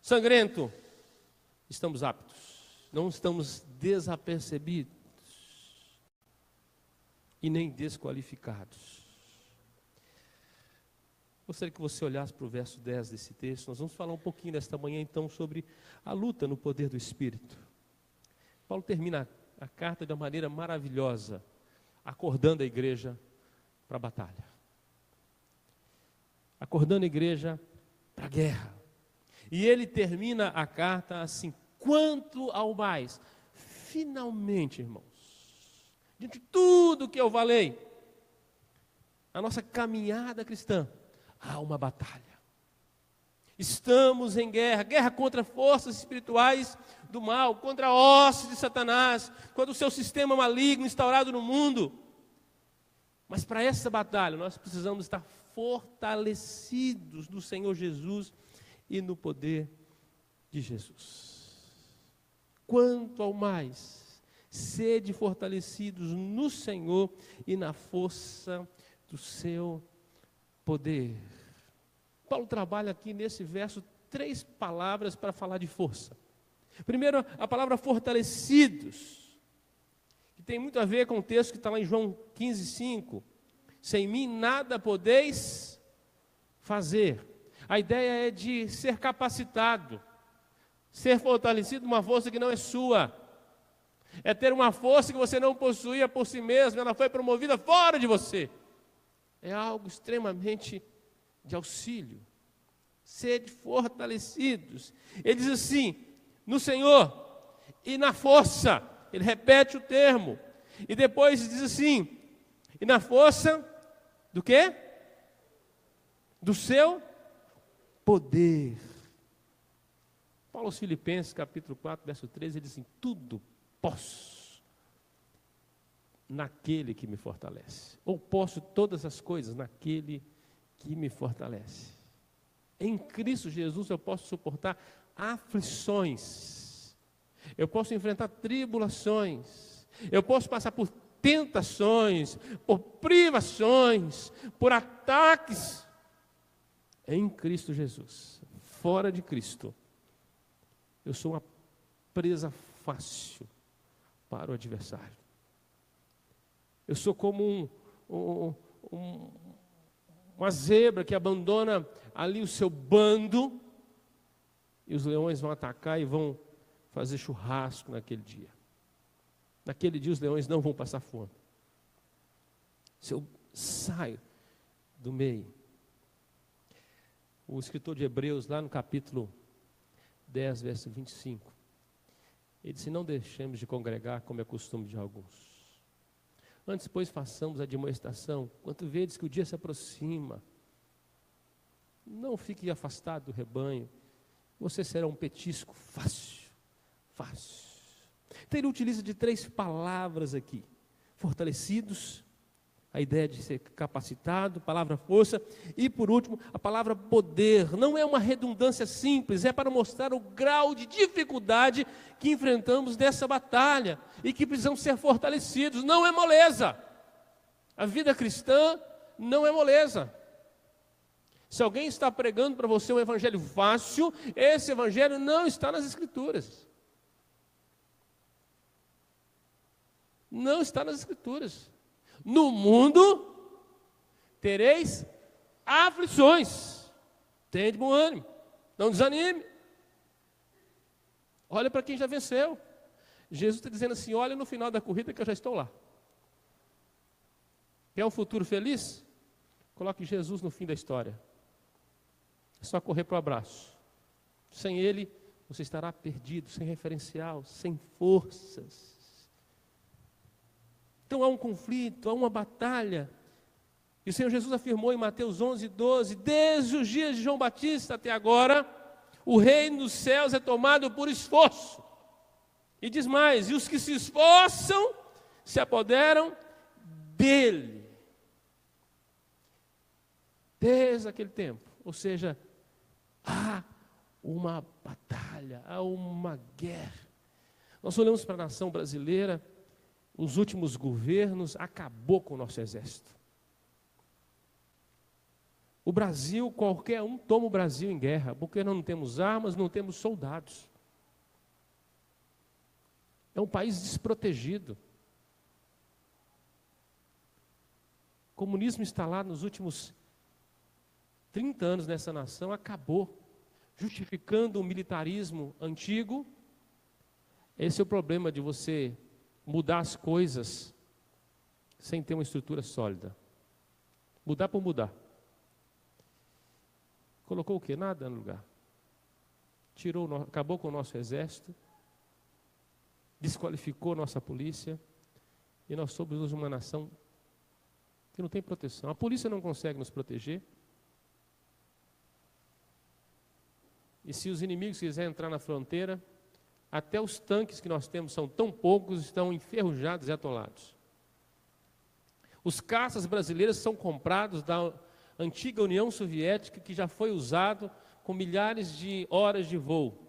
sangrento. Estamos aptos, não estamos desapercebidos e nem desqualificados. Gostaria que você olhasse para o verso 10 desse texto. Nós vamos falar um pouquinho nesta manhã então sobre a luta no poder do Espírito. Paulo termina a carta de uma maneira maravilhosa, acordando a igreja para a batalha. Acordando a igreja para a guerra. E ele termina a carta assim: quanto ao mais, finalmente, irmãos, diante de tudo que eu falei, a nossa caminhada cristã, há uma batalha. Estamos em guerra, guerra contra forças espirituais do mal, contra a hoste de Satanás, contra o seu sistema maligno instaurado no mundo. Mas para essa batalha, nós precisamos estar fortalecidos no Senhor Jesus e no poder de Jesus. Quanto ao mais, sede fortalecidos no Senhor e na força do seu poder. Paulo trabalha aqui nesse verso 3 palavras para falar de força. Primeiro, a palavra fortalecidos, que tem muito a ver com o texto que está lá em João 15:5. Sem mim nada podeis fazer. A ideia é de ser capacitado, ser fortalecido numa força que não é sua. É ter uma força que você não possuía por si mesmo, ela foi promovida fora de você. É algo extremamente de auxílio. Sede fortalecidos. Ele diz assim: no Senhor e na força. Ele repete o termo. E depois diz assim: e na força do quê? Do seu poder. Paulo aos Filipenses, capítulo 4, verso 13, ele diz assim: tudo posso naquele que me fortalece. Ou posso todas as coisas naquele que me fortalece. Em Cristo Jesus eu posso suportar aflições. Eu posso enfrentar tribulações. Eu posso passar por tentações, por privações, por ataques. Em Cristo Jesus. Fora de Cristo, eu sou uma presa fácil para o adversário. Eu sou como uma zebra que abandona ali o seu bando e os leões vão atacar e vão fazer churrasco naquele dia. Naquele dia os leões não vão passar fome. Se eu saio do meio. O escritor de Hebreus, lá no capítulo 10, verso 25, ele disse: não deixemos de congregar como é costume de alguns. Antes, pois, façamos a admoestação, quanto vedes que o dia se aproxima. Não fique afastado do rebanho, você será um petisco fácil, fácil. Então ele utiliza de 3 palavras aqui: fortalecidos, a ideia de ser capacitado, palavra força, e por último, a palavra poder. Não é uma redundância simples, é para mostrar o grau de dificuldade que enfrentamos nessa batalha e que precisamos ser fortalecidos. Não é moleza. A vida cristã não é moleza. Se alguém está pregando para você um evangelho fácil, esse evangelho não está nas Escrituras. Não está nas Escrituras. No mundo tereis aflições. Tenha de bom ânimo. Não desanime. Olha para quem já venceu. Jesus está dizendo assim: olha no final da corrida que eu já estou lá. Quer um futuro feliz? Coloque Jesus no fim da história. É só correr para o abraço. Sem Ele, você estará perdido, sem referencial, sem forças. Então há um conflito, há uma batalha. E o Senhor Jesus afirmou em Mateus 11, 12: desde os dias de João Batista até agora, o reino dos céus é tomado por esforço. E diz mais: e os que se esforçam se apoderam dele. Desde aquele tempo. Ou seja, há uma batalha, há uma guerra. Nós olhamos para a nação brasileira. Os últimos governos acabou com o nosso exército. O Brasil, qualquer um toma o Brasil em guerra, porque nós não temos armas, não temos soldados. É um país desprotegido. O comunismo instalado nos últimos 30 anos nessa nação acabou, justificando o militarismo antigo. Esse é o problema de você mudar as coisas sem ter uma estrutura sólida. Mudar por mudar. Colocou o quê? Nada no lugar. Acabou com o nosso exército, desqualificou nossa polícia, e nós somos hoje uma nação que não tem proteção. A polícia não consegue nos proteger. E se os inimigos quiserem entrar na fronteira, até os tanques que nós temos são tão poucos, estão enferrujados e atolados. Os caças brasileiros são comprados da antiga União Soviética, que já foi usado com milhares de horas de voo.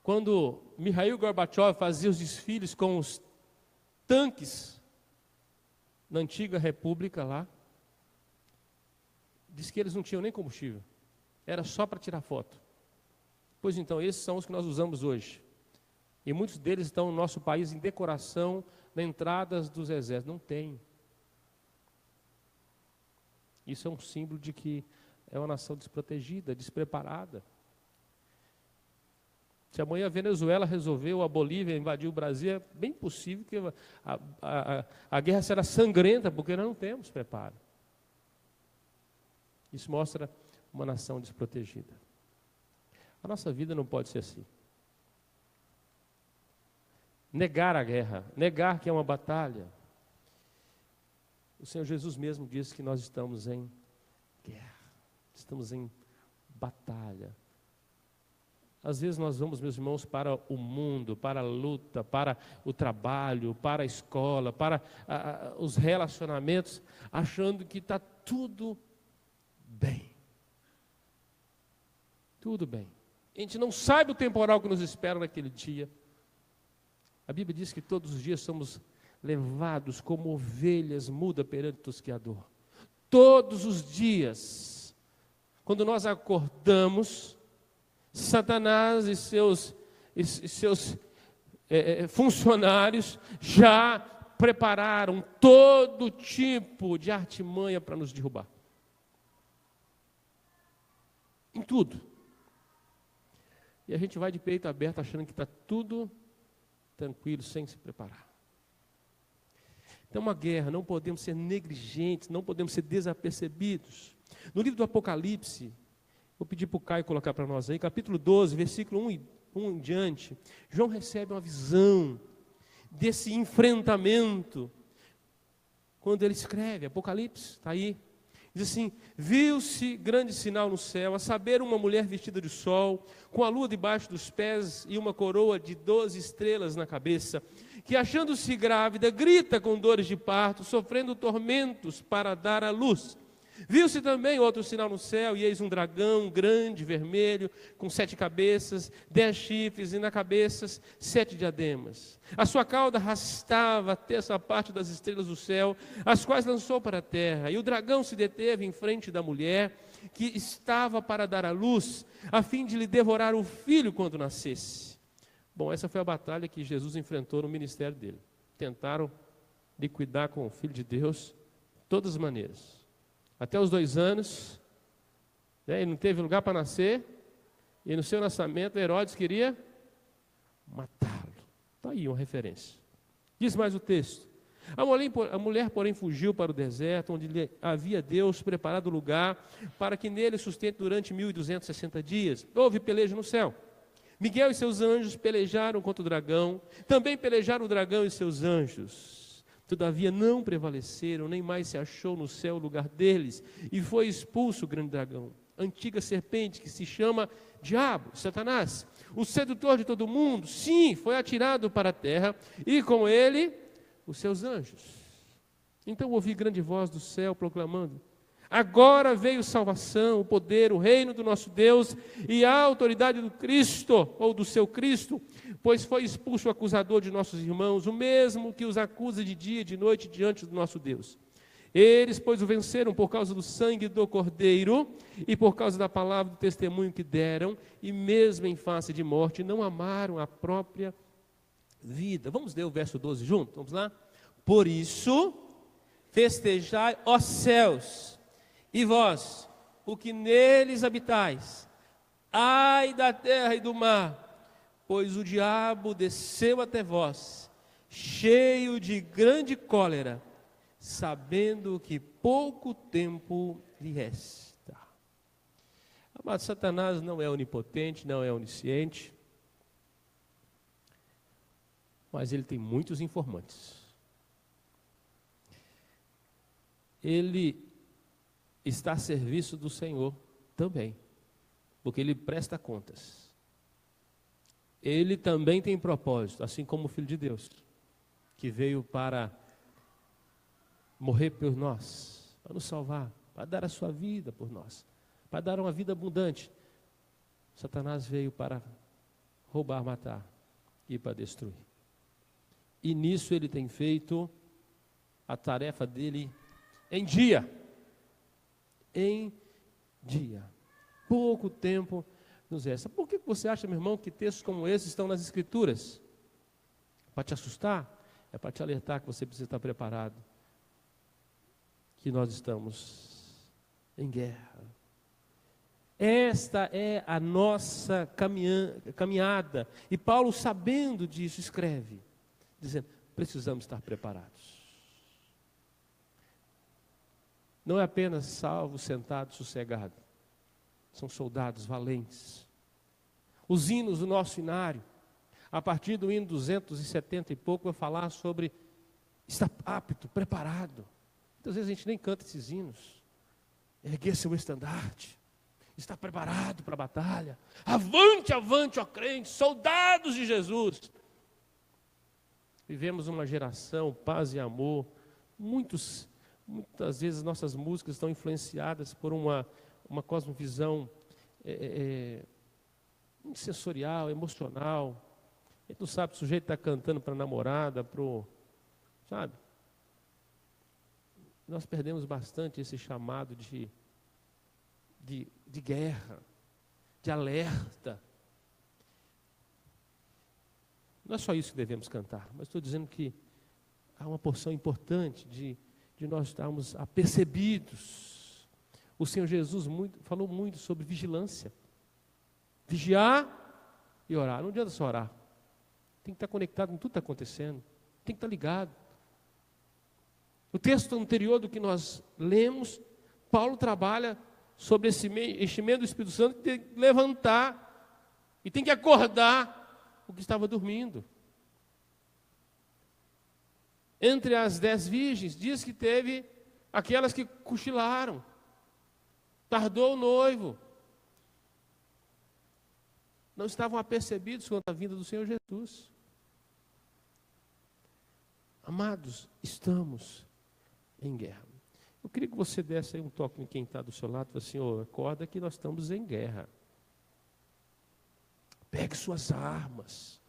Quando Mikhail Gorbachev fazia os desfiles com os tanques na antiga república lá, diz que eles não tinham nem combustível, era só para tirar foto. Pois então, esses são os que nós usamos hoje. E muitos deles estão no nosso país em decoração na entradas dos exércitos. Não tem. Isso é um símbolo de que é uma nação desprotegida, despreparada. Se amanhã a Venezuela resolveu, a Bolívia invadir o Brasil, é bem possível que a guerra será sangrenta, porque nós não temos preparo. Isso mostra uma nação desprotegida. A nossa vida não pode ser assim. Negar a guerra, negar que é uma batalha. O Senhor Jesus mesmo disse que nós estamos em guerra, estamos em batalha. Às vezes nós vamos, meus irmãos, para o mundo, para a luta, para o trabalho, para a escola, para os relacionamentos, achando que está tudo bem. Tudo bem. A gente não sabe o temporal que nos espera naquele dia. A Bíblia diz que todos os dias somos levados como ovelhas mudas perante o tosqueador. Todos os dias, quando nós acordamos, Satanás e seus funcionários já prepararam todo tipo de artimanha para nos derrubar. Em tudo. E a gente vai de peito aberto achando que está tudo tranquilo, sem se preparar. Então, uma guerra, não podemos ser negligentes, não podemos ser desapercebidos. No livro do Apocalipse, vou pedir para o Caio colocar para nós aí, capítulo 12, versículo 1 em diante, João recebe uma visão desse enfrentamento, quando ele escreve, Apocalipse, está aí, diz assim: viu-se grande sinal no céu, a saber, uma mulher vestida de sol, com a lua debaixo dos pés e uma coroa de 12 estrelas na cabeça, que achando-se grávida, grita com dores de parto, sofrendo tormentos para dar à luz. Viu-se também outro sinal no céu, e eis um dragão grande, vermelho, com 7 cabeças, 10 chifres, e na cabeças 7 diademas. A sua cauda arrastava até essa parte das estrelas do céu, as quais lançou para a terra. E o dragão se deteve em frente da mulher, que estava para dar à luz, a fim de lhe devorar o filho quando nascesse. Bom, essa foi a batalha que Jesus enfrentou no ministério dele. Tentaram liquidar com o Filho de Deus, de todas as maneiras. Até os 2 anos, né, ele não teve lugar para nascer, e no seu nascimento Herodes queria matá-lo. Está aí uma referência. Diz mais o texto: a mulher, porém, fugiu para o deserto, onde lhe havia Deus preparado lugar, para que nele sustente durante 1260 dias. Houve peleja no céu. Miguel e seus anjos pelejaram contra o dragão, também pelejaram o dragão e seus anjos. Todavia não prevaleceram, nem mais se achou no céu o lugar deles, e foi expulso o grande dragão, antiga serpente, que se chama Diabo, Satanás, o sedutor de todo mundo. Sim, foi atirado para a terra, e com ele os seus anjos. Então ouvi grande voz do céu proclamando: agora veio salvação, o poder, o reino do nosso Deus e a autoridade do Cristo, ou do seu Cristo, pois foi expulso o acusador de nossos irmãos, o mesmo que os acusa de dia e de noite diante do nosso Deus. Eles, pois, o venceram por causa do sangue do Cordeiro e por causa da palavra do testemunho que deram, e mesmo em face de morte não amaram a própria vida. Vamos ler o verso 12 junto? Vamos lá? Por isso, festejai, ó céus, e vós, o que neles habitais, ai da terra e do mar, pois o diabo desceu até vós, cheio de grande cólera, sabendo que pouco tempo lhe resta. Amado, Satanás não é onipotente, não é onisciente, mas ele tem muitos informantes. Ele está a serviço do Senhor também, porque ele presta contas. Ele também tem propósito, assim como o Filho de Deus, que veio para morrer por nós, para nos salvar, para dar a sua vida por nós, para dar uma vida abundante. Satanás veio para roubar, matar e para destruir. E nisso ele tem feito a tarefa dele em dia. Em dia. Pouco tempo nos resta. Por que você acha, meu irmão, que textos como esses estão nas Escrituras? Para te assustar? É para te alertar que você precisa estar preparado. Que nós estamos em guerra. Esta é a nossa caminhada. E Paulo, sabendo disso, escreve, dizendo: precisamos estar preparados. Não é apenas salvo, sentado, sossegado. São soldados valentes. Os hinos do nosso hinário, a partir do hino 270 e pouco, vai falar sobre estar apto, preparado. Muitas vezes a gente nem canta esses hinos. Erguer seu estandarte, estar preparado para a batalha. Avante, avante, ó crente, soldados de Jesus. Vivemos uma geração, paz e amor. Muitas vezes nossas músicas estão influenciadas por uma cosmovisão sensorial, emocional. A gente não sabe se o sujeito está cantando para a namorada, sabe? Nós perdemos bastante esse chamado de guerra, de alerta. Não é só isso que devemos cantar, mas estou dizendo que há uma porção importante de nós estarmos apercebidos. O Senhor Jesus falou muito sobre vigilância. Vigiar e orar. Não adianta só orar. Tem que estar conectado com tudo que está acontecendo. Tem que estar ligado. No texto anterior do que nós lemos, Paulo trabalha sobre esse enchimento do Espírito Santo, que tem que levantar e tem que acordar o que estava dormindo. Entre as 10 virgens, diz que teve aquelas que cochilaram, tardou o noivo, não estavam apercebidos quanto à vinda do Senhor Jesus. Amados, estamos em guerra. Eu queria que você desse aí um toque em quem está do seu lado e falasse assim: oh, acorda que nós estamos em guerra. Pegue suas armas.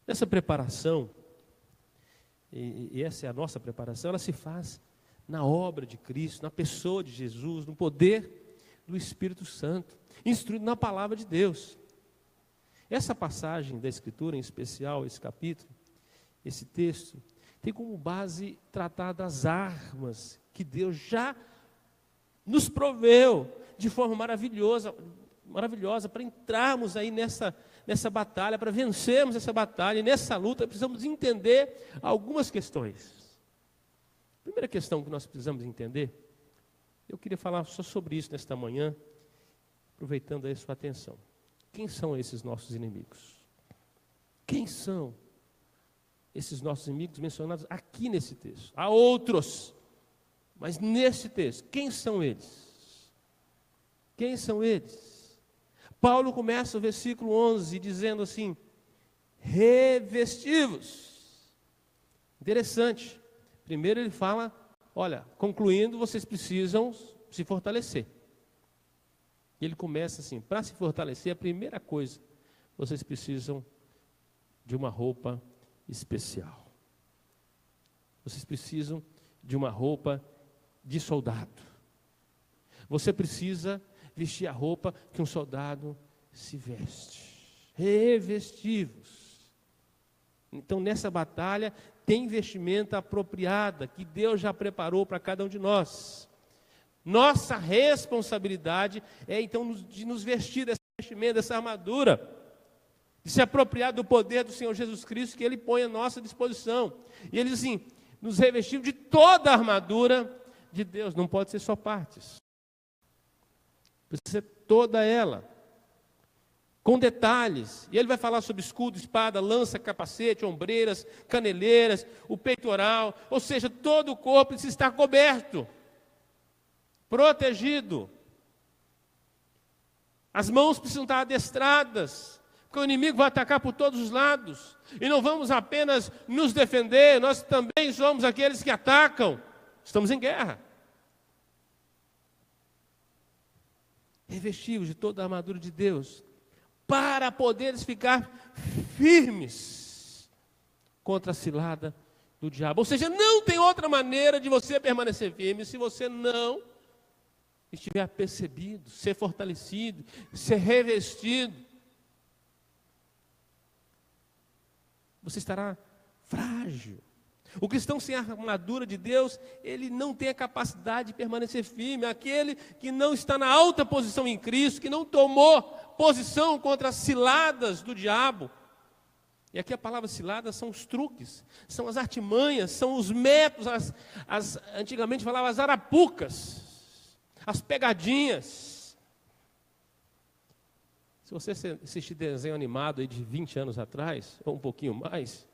Nessa preparação, e essa é a nossa preparação, ela se faz na obra de Cristo, na pessoa de Jesus, no poder do Espírito Santo, instruído na palavra de Deus. Essa passagem da Escritura, em especial, esse capítulo, esse texto, tem como base tratar das armas que Deus já nos proveu de forma maravilhosa para entrarmos aí nessa batalha, para vencermos essa batalha, e nessa luta precisamos entender algumas questões. A primeira questão que nós precisamos entender, eu queria falar só sobre isso nesta manhã, aproveitando aí a sua atenção. Quem são esses nossos inimigos? Quem são esses nossos inimigos mencionados aqui nesse texto? Há outros, mas nesse texto, quem são eles? Quem são eles? Paulo começa o versículo 11 dizendo assim: revestivos. Interessante. Primeiro ele fala, olha, concluindo, vocês precisam se fortalecer. E ele começa assim: para se fortalecer, a primeira coisa, vocês precisam de uma roupa especial. Vocês precisam de uma roupa de soldado. Você precisa vestir a roupa que um soldado se veste. Revestivos. Então, nessa batalha, tem vestimenta apropriada que Deus já preparou para cada um de nós. Nossa responsabilidade é, então, de nos vestir dessa vestimenta, dessa armadura, de se apropriar do poder do Senhor Jesus Cristo que Ele põe à nossa disposição. E Ele diz assim: nos revestimos de toda a armadura de Deus, não pode ser só partes. Precisa ser toda ela, com detalhes. E ele vai falar sobre escudo, espada, lança, capacete, ombreiras, caneleiras, o peitoral, ou seja, todo o corpo precisa estar coberto, protegido. As mãos precisam estar adestradas, porque o inimigo vai atacar por todos os lados. E não vamos apenas nos defender, nós também somos aqueles que atacam. Estamos em guerra. Revestidos de toda a armadura de Deus, para poderes ficar firmes contra a cilada do diabo. Ou seja, não tem outra maneira de você permanecer firme se você não estiver apercebido, ser fortalecido, ser revestido. Você estará frágil. O cristão sem a armadura de Deus, ele não tem a capacidade de permanecer firme. Aquele que não está na alta posição em Cristo, que não tomou posição contra as ciladas do diabo. E aqui a palavra cilada são os truques, são as artimanhas, são os métodos, antigamente falava as arapucas, as pegadinhas. Se você assistir desenho animado aí de 20 anos atrás, ou um pouquinho mais,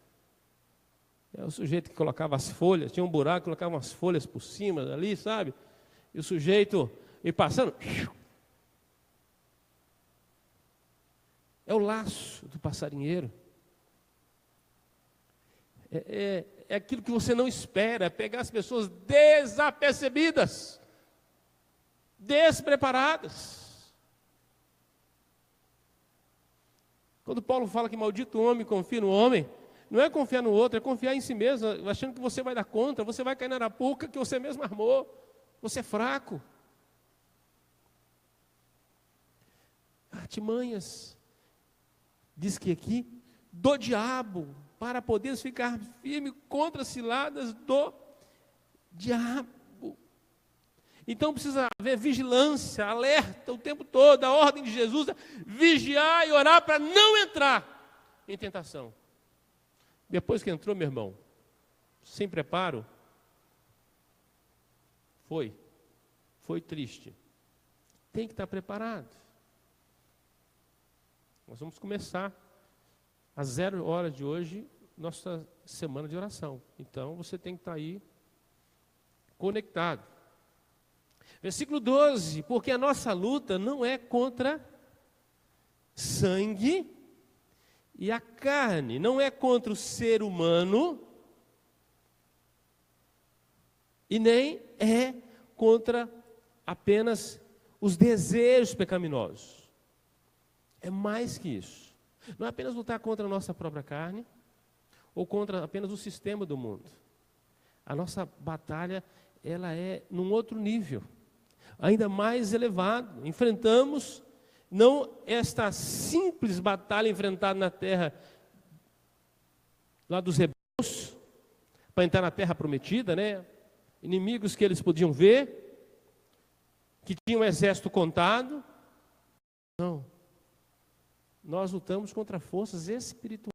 é o sujeito que colocava as folhas, tinha um buraco, colocava umas folhas por cima ali, sabe? E o sujeito ia passando. É o laço do passarinheiro. É aquilo que você não espera, é pegar as pessoas desapercebidas, despreparadas. Quando Paulo fala que maldito o homem confia no homem, não é confiar no outro, é confiar em si mesmo, achando que você vai dar conta, você vai cair na arapuca que você mesmo armou, você é fraco. Artimanhas, diz que aqui, do diabo, para poder ficar firme contra as ciladas do diabo. Então precisa haver vigilância, alerta o tempo todo. A ordem de Jesus é vigiar e orar para não entrar em tentação. Depois que entrou, meu irmão, sem preparo, foi triste. Tem que estar preparado. Nós vamos começar às 0 horas de hoje, nossa semana de oração. Então, você tem que estar aí conectado. Versículo 12, porque a nossa luta não é contra sangue e a carne, não é contra o ser humano e nem é contra apenas os desejos pecaminosos. É mais que isso. Não é apenas lutar contra a nossa própria carne ou contra apenas o sistema do mundo. A nossa batalha, ela é num outro nível, ainda mais elevado. Enfrentamos não esta simples batalha enfrentada na terra lá dos hebreus, para entrar na terra prometida, né? Inimigos que eles podiam ver, que tinham um exército contado. Não. Nós lutamos contra forças espirituais.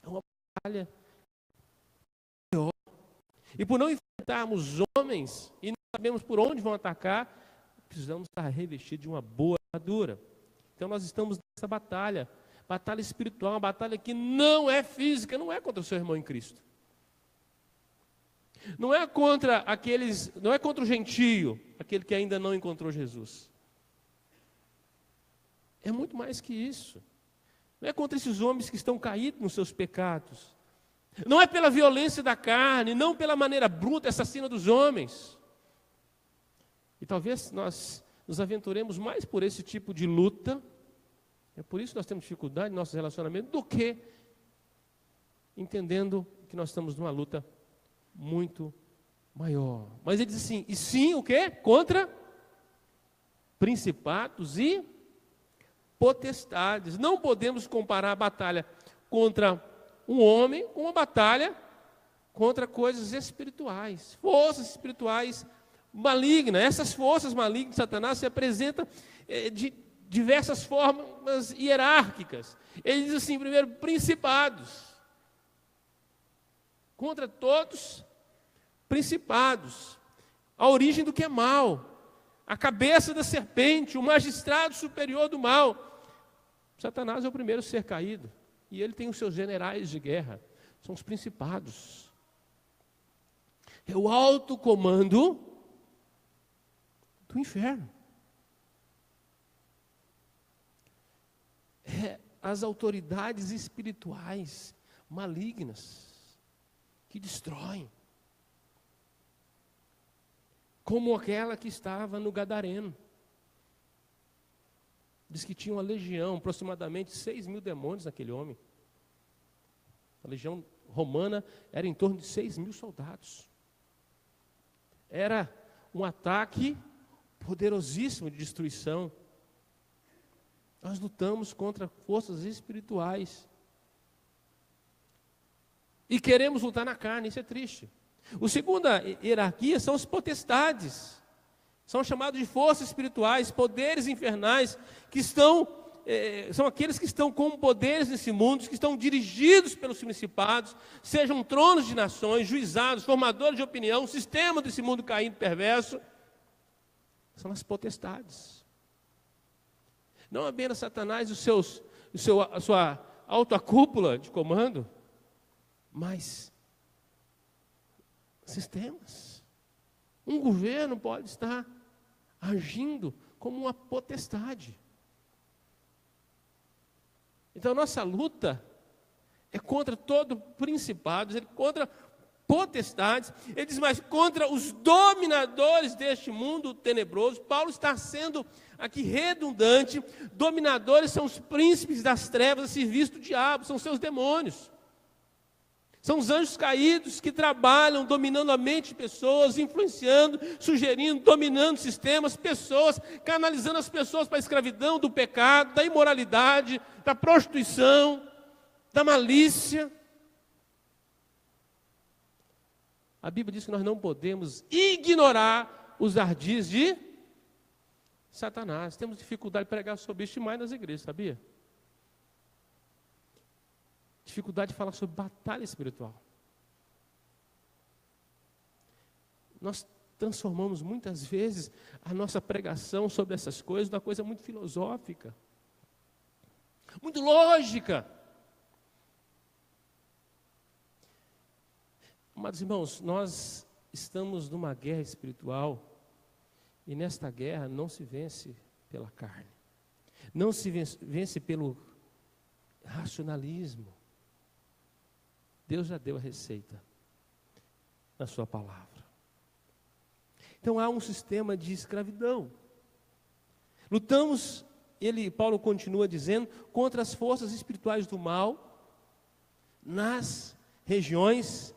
É uma batalha maior. E por não enfrentarmos homens e não sabemos por onde vão atacar, precisamos estar revestidos de uma boa armadura. Então nós estamos nessa batalha espiritual, uma batalha que não é física, não é contra o seu irmão em Cristo. Não é contra não é contra o gentio, aquele que ainda não encontrou Jesus. É muito mais que isso. Não é contra esses homens que estão caídos nos seus pecados. Não é pela violência da carne, não pela maneira bruta, assassina dos homens. E talvez nós nos aventuremos mais por esse tipo de luta, é por isso que nós temos dificuldade no nosso relacionamento, do que entendendo que nós estamos numa luta muito maior. Mas ele diz assim, e sim o quê? Contra principados e potestades. Não podemos comparar a batalha contra um homem com uma batalha contra coisas espirituais, forças espirituais malignas. Essas forças malignas de Satanás se apresentam de diversas formas hierárquicas. Ele diz assim, primeiro, principados. Contra todos, principados. A origem do que é mal. A cabeça da serpente, o magistrado superior do mal. Satanás é o primeiro a ser caído. E ele tem os seus generais de guerra. São os principados. É o alto comando do inferno. É as autoridades espirituais malignas que destroem. Como aquela que estava no Gadareno. Diz que tinha uma legião, aproximadamente 6.000 demônios naquele homem. A legião romana era em torno de 6.000 soldados. Era um ataque poderosíssimo de destruição. Nós lutamos contra forças espirituais. E queremos lutar na carne, isso é triste. A segunda hierarquia são as potestades. São chamados de forças espirituais, poderes infernais, que são aqueles que estão com poderes nesse mundo, que estão dirigidos pelos principados, sejam tronos de nações, juizados, formadores de opinião, sistema desse mundo caído perverso. São as potestades. Não apenas Satanás e a sua alta cúpula de comando, mas sistemas. Um governo pode estar agindo como uma potestade. Então, nossa luta é contra todo principado, contra potestades, ele diz mais, contra os dominadores deste mundo tenebroso. Paulo está sendo aqui redundante. Dominadores são os príncipes das trevas a serviço do diabo, são seus demônios. São os anjos caídos que trabalham dominando a mente de pessoas, influenciando, sugerindo, dominando sistemas, pessoas, canalizando as pessoas para a escravidão, do pecado, da imoralidade, da prostituição, da malícia. A Bíblia diz que nós não podemos ignorar os ardis de Satanás. Temos dificuldade de pregar sobre isso demais nas igrejas, sabia? dificuldade de falar sobre batalha espiritual. Nós transformamos muitas vezes a nossa pregação sobre essas coisas numa coisa muito filosófica, muito lógica. Mas, irmãos, nós estamos numa guerra espiritual e nesta guerra não se vence pela carne, não se vence pelo racionalismo. Deus já deu a receita na sua palavra. Então há um sistema de escravidão. Lutamos, Paulo continua dizendo, contra as forças espirituais do mal nas regiões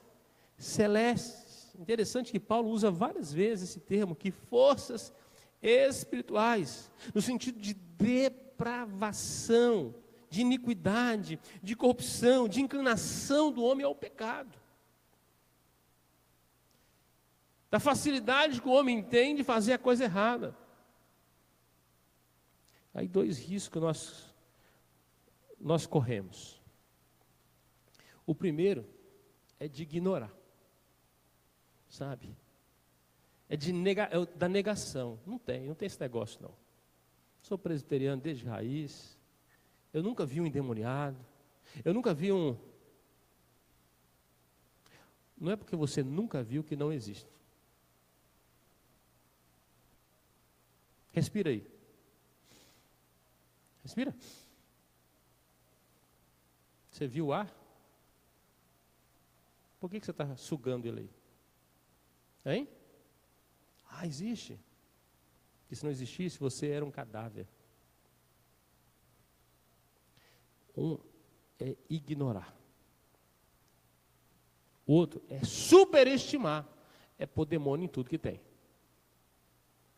celestes. Interessante que Paulo usa várias vezes esse termo, que forças espirituais, no sentido de depravação, de iniquidade, de corrupção, de inclinação do homem ao pecado. Da facilidade que o homem tem de fazer a coisa errada. Aí dois riscos nós corremos. O primeiro é de ignorar, sabe? É da negação. Não tem esse negócio não. Sou presbiteriano desde raiz. Eu nunca vi um endemoniado. Eu nunca vi um... Não é porque você nunca viu que não existe. Respira aí. Respira. Você viu o ar? Por que você está sugando ele aí? Hein? Ah, existe. Porque se não existisse, você era um cadáver. Um é ignorar. O outro é superestimar. É pôr demônio em tudo que tem.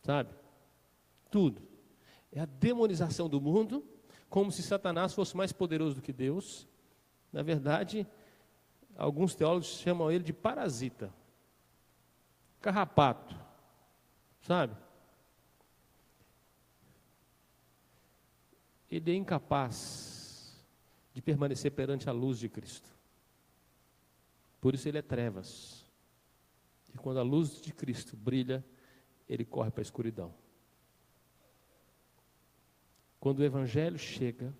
Sabe? Tudo. É a demonização do mundo, como se Satanás fosse mais poderoso do que Deus. Na verdade, alguns teólogos chamam ele de parasita, carrapato, sabe? Ele é incapaz de permanecer perante a luz de Cristo. Por isso ele é trevas. E quando a luz de Cristo brilha, ele corre para a escuridão. Quando o Evangelho chega,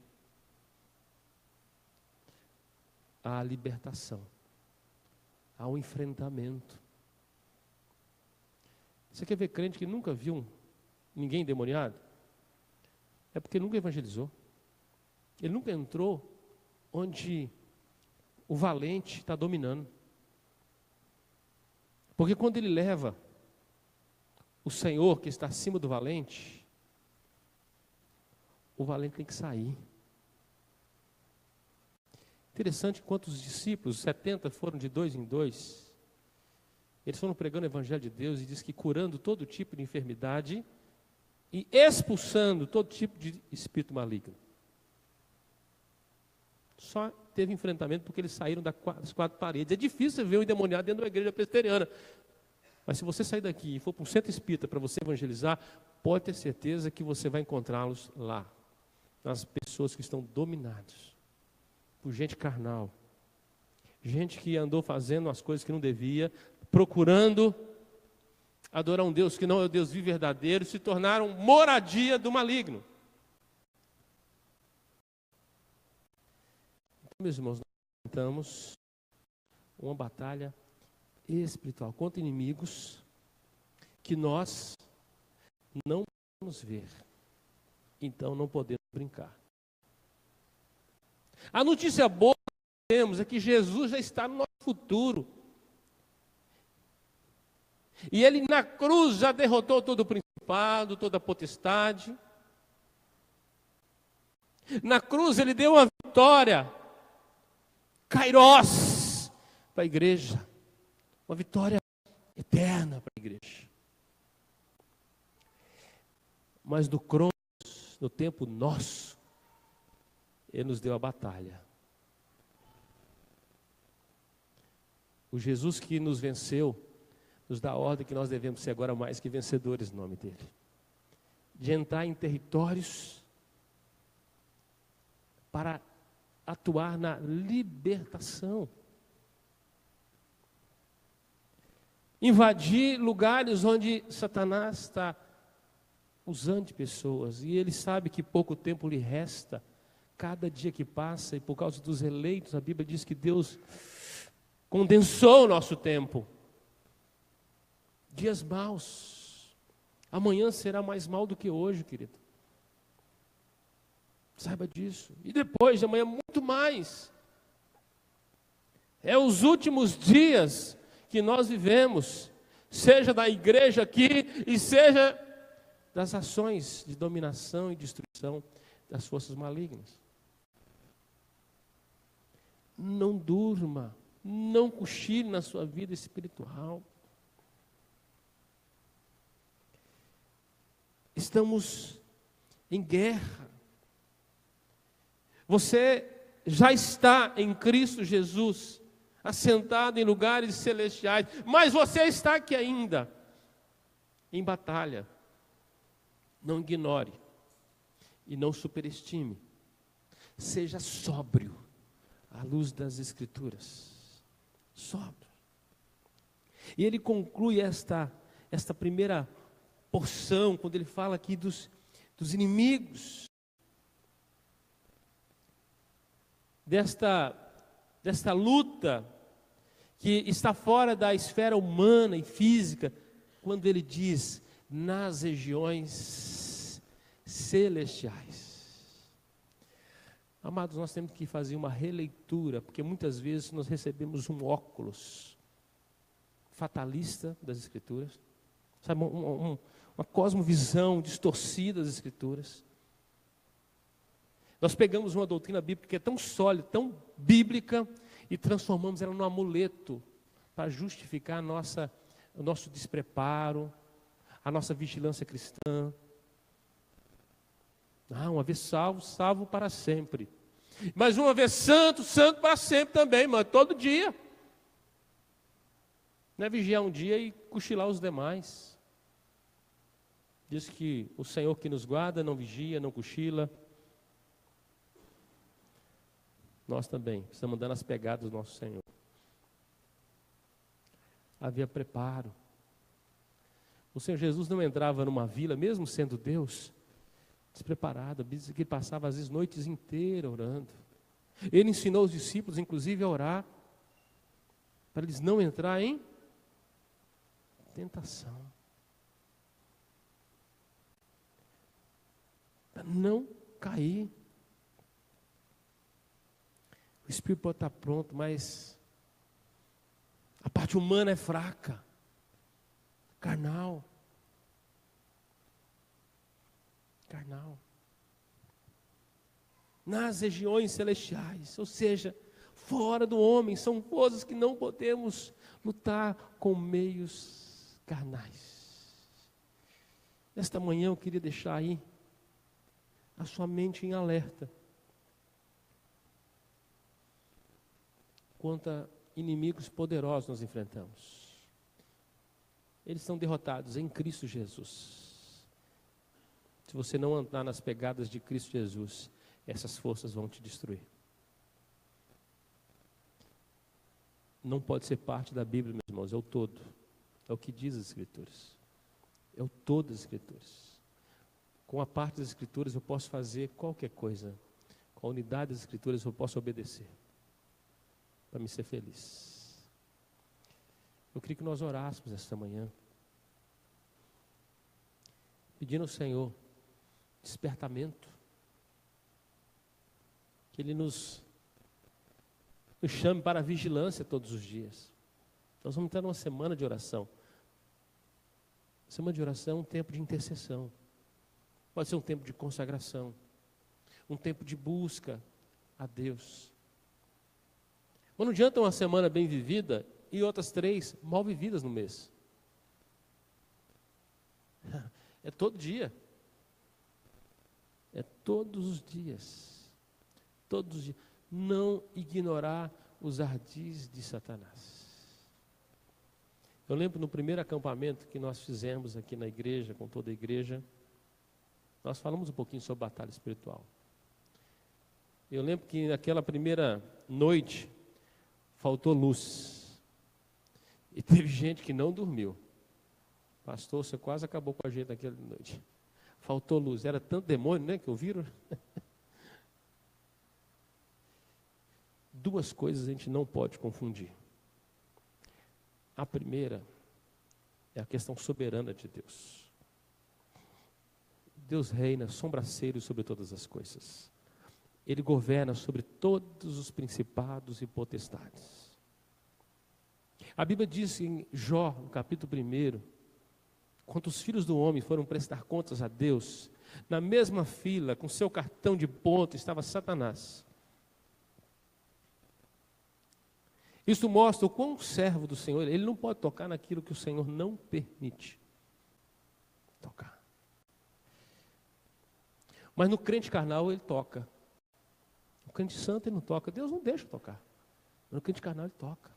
há a libertação, há o enfrentamento. Você quer ver crente que nunca viu ninguém endemoniado? É porque nunca evangelizou. Ele nunca entrou onde o valente está dominando. Porque quando ele leva o Senhor que está acima do valente, o valente tem que sair. Interessante, enquanto os discípulos, 70 foram de 2 em 2, eles foram pregando o Evangelho de Deus e diz que curando todo tipo de enfermidade e expulsando todo tipo de espírito maligno. Só teve enfrentamento porque eles saíram das 4 paredes. É difícil ver um endemoniado dentro de uma igreja presbiteriana. Mas se você sair daqui e for para um centro espírita para você evangelizar, pode ter certeza que você vai encontrá-los lá. Nas pessoas que estão dominadas por gente carnal, gente que andou fazendo as coisas que não devia, procurando adorar um Deus que não é o Deus vivo e verdadeiro, se tornaram moradia do maligno. Então, meus irmãos, nós enfrentamos uma batalha espiritual contra inimigos que nós não podemos ver, então não podemos brincar. A notícia boa que temos é que Jesus já está no nosso futuro. E Ele na cruz já derrotou todo o principado, toda a potestade. Na cruz Ele deu uma vitória, Kairos, para a igreja. Uma vitória eterna para a igreja. Mas no Cronos, no tempo nosso, Ele nos deu a batalha. O Jesus que nos venceu, nos dá a ordem que nós devemos ser agora mais que vencedores no nome dEle. De entrar em territórios para atuar na libertação. Invadir lugares onde Satanás está usando de pessoas, e ele sabe que pouco tempo lhe resta, cada dia que passa, e por causa dos eleitos, a Bíblia diz que Deus condensou o nosso tempo. Dias maus, amanhã será mais mal do que hoje, querido. Saiba disso. E depois de amanhã, muito mais. É os últimos dias que nós vivemos, seja da igreja aqui, e seja das ações de dominação e destruição das forças malignas. Não durma, não cochile na sua vida espiritual. Estamos em guerra. Você já está em Cristo Jesus, assentado em lugares celestiais, mas você está aqui ainda, em batalha. Não ignore e não superestime. Seja sóbrio à luz das Escrituras. Sóbrio. E ele conclui esta primeira porção, quando ele fala aqui dos inimigos, desta luta que está fora da esfera humana e física, quando ele diz, nas regiões celestiais. Amados, nós temos que fazer uma releitura, porque muitas vezes nós recebemos um óculos fatalista das Escrituras, sabe, uma cosmovisão distorcida das Escrituras. Nós pegamos uma doutrina bíblica que é tão sólida, tão bíblica, e transformamos ela num amuleto para justificar o nosso despreparo, a nossa vigilância cristã. Uma vez salvo, salvo para sempre. Mas uma vez santo, santo para sempre também, mas todo dia. Não é vigiar um dia e cochilar os demais. Diz que o Senhor que nos guarda não vigia, não cochila. Nós também estamos andando nas pegadas do nosso Senhor. Havia preparo. O Senhor Jesus não entrava numa vila, mesmo sendo Deus, despreparado. Diz que ele passava às vezes noites inteiras orando. Ele ensinou os discípulos, inclusive, a orar, para eles não entrarem em tentação. Para não cair. O espírito pode estar pronto, mas a parte humana é fraca, carnal. Nas regiões celestiais, ou seja, fora do homem, são coisas que não podemos lutar com meios carnais. Nesta manhã eu queria deixar aí a sua mente em alerta quanto a inimigos poderosos nós enfrentamos. Eles são derrotados em Cristo Jesus. Se você não andar nas pegadas de Cristo Jesus, essas forças vão te destruir. Não pode ser parte da Bíblia, meus irmãos, é o todo. É o que diz as Escrituras. É o todo das Escrituras. Com a parte das Escrituras eu posso fazer qualquer coisa. Com a unidade das Escrituras eu posso obedecer. Para me ser feliz. Eu queria que nós orássemos esta manhã, pedindo ao Senhor despertamento, que Ele nos chame para a vigilância todos os dias. Nós vamos entrar numa semana de oração. Semana de oração é um tempo de intercessão, pode ser um tempo de consagração, um tempo de busca a Deus. Mas não adianta uma semana bem vivida e outras 3 mal vividas no mês. É todo dia. É todos os dias. Todos os dias. Não ignorar os ardis de Satanás. Eu lembro no primeiro acampamento que nós fizemos aqui na igreja, com toda a igreja, nós falamos um pouquinho sobre batalha espiritual. Eu lembro que naquela primeira noite faltou luz. E teve gente que não dormiu. Pastor, você quase acabou com a gente naquela noite. Faltou luz. Era tanto demônio, né, que ouviram? Duas coisas a gente não pode confundir. A primeira é a questão soberana de Deus. Deus reina sombraceiro sobre todas as coisas. Ele governa sobre todos os principados e potestades. A Bíblia diz em Jó, no capítulo 1, quando os filhos do homem foram prestar contas a Deus, na mesma fila, com seu cartão de ponto, estava Satanás. Isso mostra o quão servo do Senhor, ele não pode tocar naquilo que o Senhor não permite tocar. Mas no crente carnal ele toca. O crente santo ele não toca, Deus não deixa tocar. Mas no crente carnal ele toca.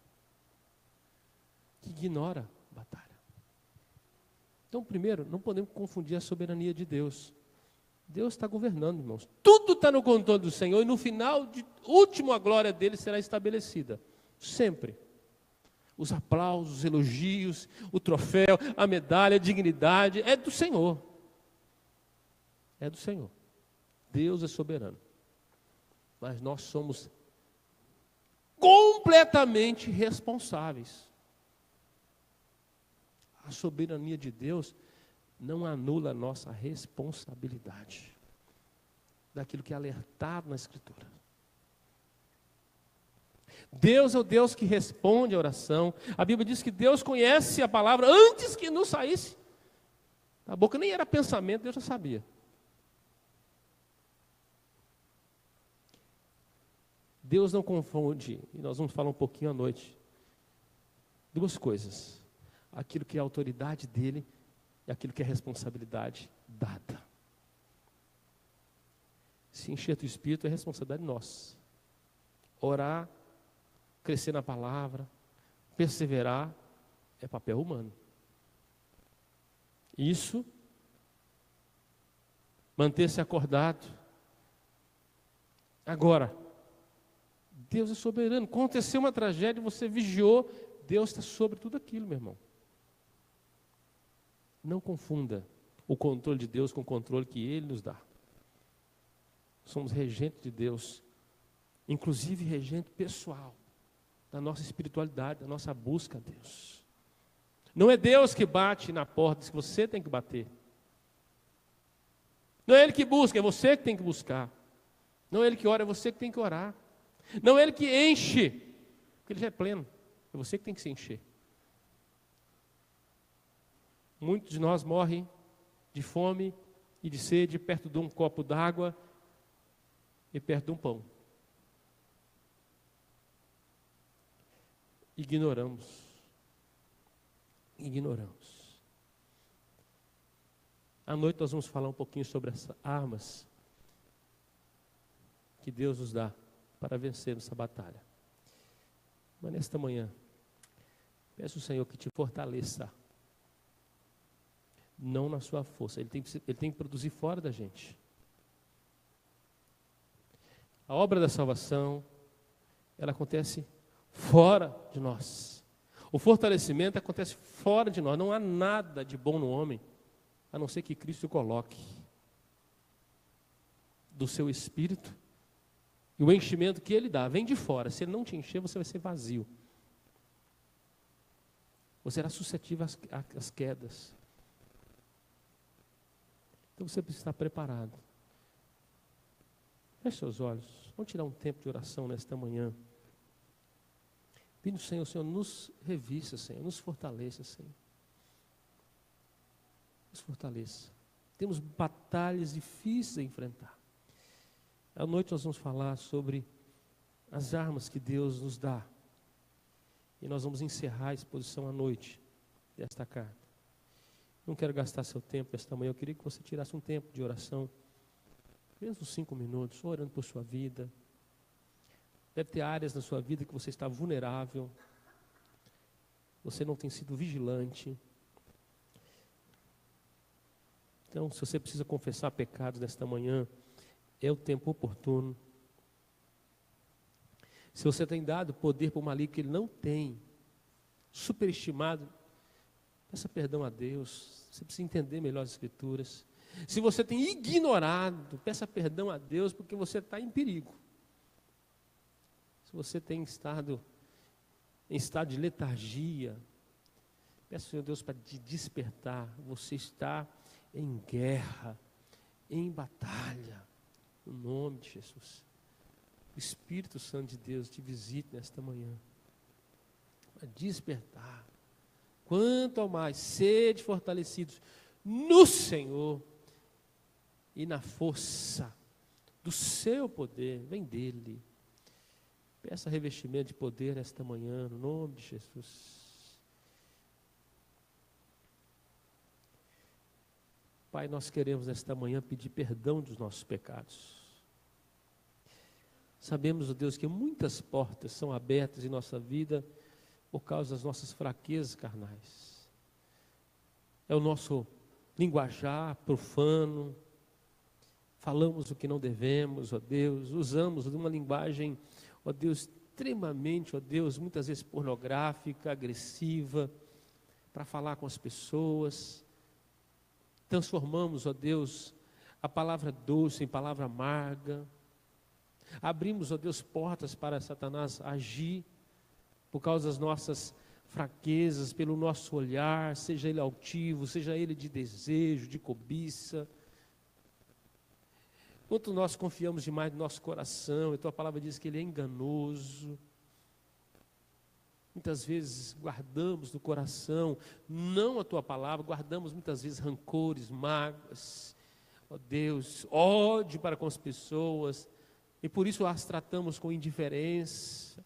Que ignora a batalha. Então, primeiro, não podemos confundir a soberania de Deus. Deus está governando, irmãos. Tudo está no controle do Senhor e no final, último, a glória dele será estabelecida. Sempre. Os aplausos, os elogios, o troféu, a medalha, a dignidade, é do Senhor. É do Senhor. Deus é soberano. Mas nós somos completamente responsáveis. A soberania de Deus não anula a nossa responsabilidade daquilo que é alertado na Escritura. Deus é o Deus que responde a oração. A Bíblia diz que Deus conhece a palavra antes que nos saísse da boca. Nem era pensamento, Deus já sabia. Deus não confunde, e nós vamos falar um pouquinho à noite, duas coisas. Aquilo que é a autoridade dele e aquilo que é a responsabilidade dada. Se encher do Espírito é responsabilidade nossa. Orar, crescer na palavra, perseverar, é papel humano. Isso, manter-se acordado. Agora, Deus é soberano. Quando aconteceu uma tragédia, você vigiou, Deus está sobre tudo aquilo, meu irmão. Não confunda o controle de Deus com o controle que Ele nos dá. Somos regentes de Deus, inclusive regente pessoal, da nossa espiritualidade, da nossa busca a Deus. Não é Deus que bate na porta, diz que você tem que bater. Não é Ele que busca, é você que tem que buscar. Não é Ele que ora, é você que tem que orar. Não é Ele que enche, porque Ele já é pleno. É você que tem que se encher. Muitos de nós morrem de fome e de sede perto de um copo d'água e perto de um pão. Ignoramos. À noite nós vamos falar um pouquinho sobre as armas que Deus nos dá para vencer essa batalha. Mas nesta manhã, peço ao Senhor que te fortaleça. Não na sua força. Ele tem que produzir fora da gente. A obra da salvação, ela acontece fora de nós. O fortalecimento acontece fora de nós. Não há nada de bom no homem, a não ser que Cristo coloque do seu espírito. E o enchimento que Ele dá vem de fora. Se Ele não te encher, você vai ser vazio. Você será suscetível às quedas. Então você precisa estar preparado. Feche seus olhos. Vamos tirar um tempo de oração nesta manhã. Pedindo ao Senhor, Senhor, nos revista, Senhor, nos fortaleça, Senhor. Nos fortaleça. Temos batalhas difíceis a enfrentar. À noite nós vamos falar sobre as armas que Deus nos dá. E nós vamos encerrar a exposição à noite desta carta. Não quero gastar seu tempo esta manhã. Eu queria que você tirasse um tempo de oração, mesmo 5 minutos, orando por sua vida. Deve ter áreas na sua vida que você está vulnerável. Você não tem sido vigilante. Então, se você precisa confessar pecados nesta manhã, é o tempo oportuno. Se você tem dado poder para o maligno que ele não tem, superestimado, peça perdão a Deus. Você precisa entender melhor as Escrituras. Se você tem ignorado, peça perdão a Deus, porque você está em perigo. Se você tem estado em estado de letargia, peça ao Senhor Deus para te despertar. Você está em guerra, em batalha, no nome de Jesus. O Espírito Santo de Deus te visite nesta manhã, para despertar. Quanto ao mais, sede fortalecidos no Senhor e na força do seu poder, vem dEle. Peça revestimento de poder esta manhã, no nome de Jesus. Pai, nós queremos nesta manhã pedir perdão dos nossos pecados. Sabemos, ó Deus, que muitas portas são abertas em nossa vida por causa das nossas fraquezas carnais. É o nosso linguajar profano, falamos o que não devemos, ó Deus, usamos uma linguagem, ó Deus, extremamente, ó Deus, muitas vezes pornográfica, agressiva, para falar com as pessoas. Transformamos, ó Deus, a palavra doce em palavra amarga. Abrimos, ó Deus, portas para Satanás agir por causa das nossas fraquezas, pelo nosso olhar, seja ele altivo, seja ele de desejo, de cobiça. Quanto nós confiamos demais no nosso coração, e a tua palavra diz que ele é enganoso. Muitas vezes guardamos no coração, não a tua palavra, guardamos muitas vezes rancores, mágoas, ó Deus, ódio para com as pessoas, e por isso as tratamos com indiferença.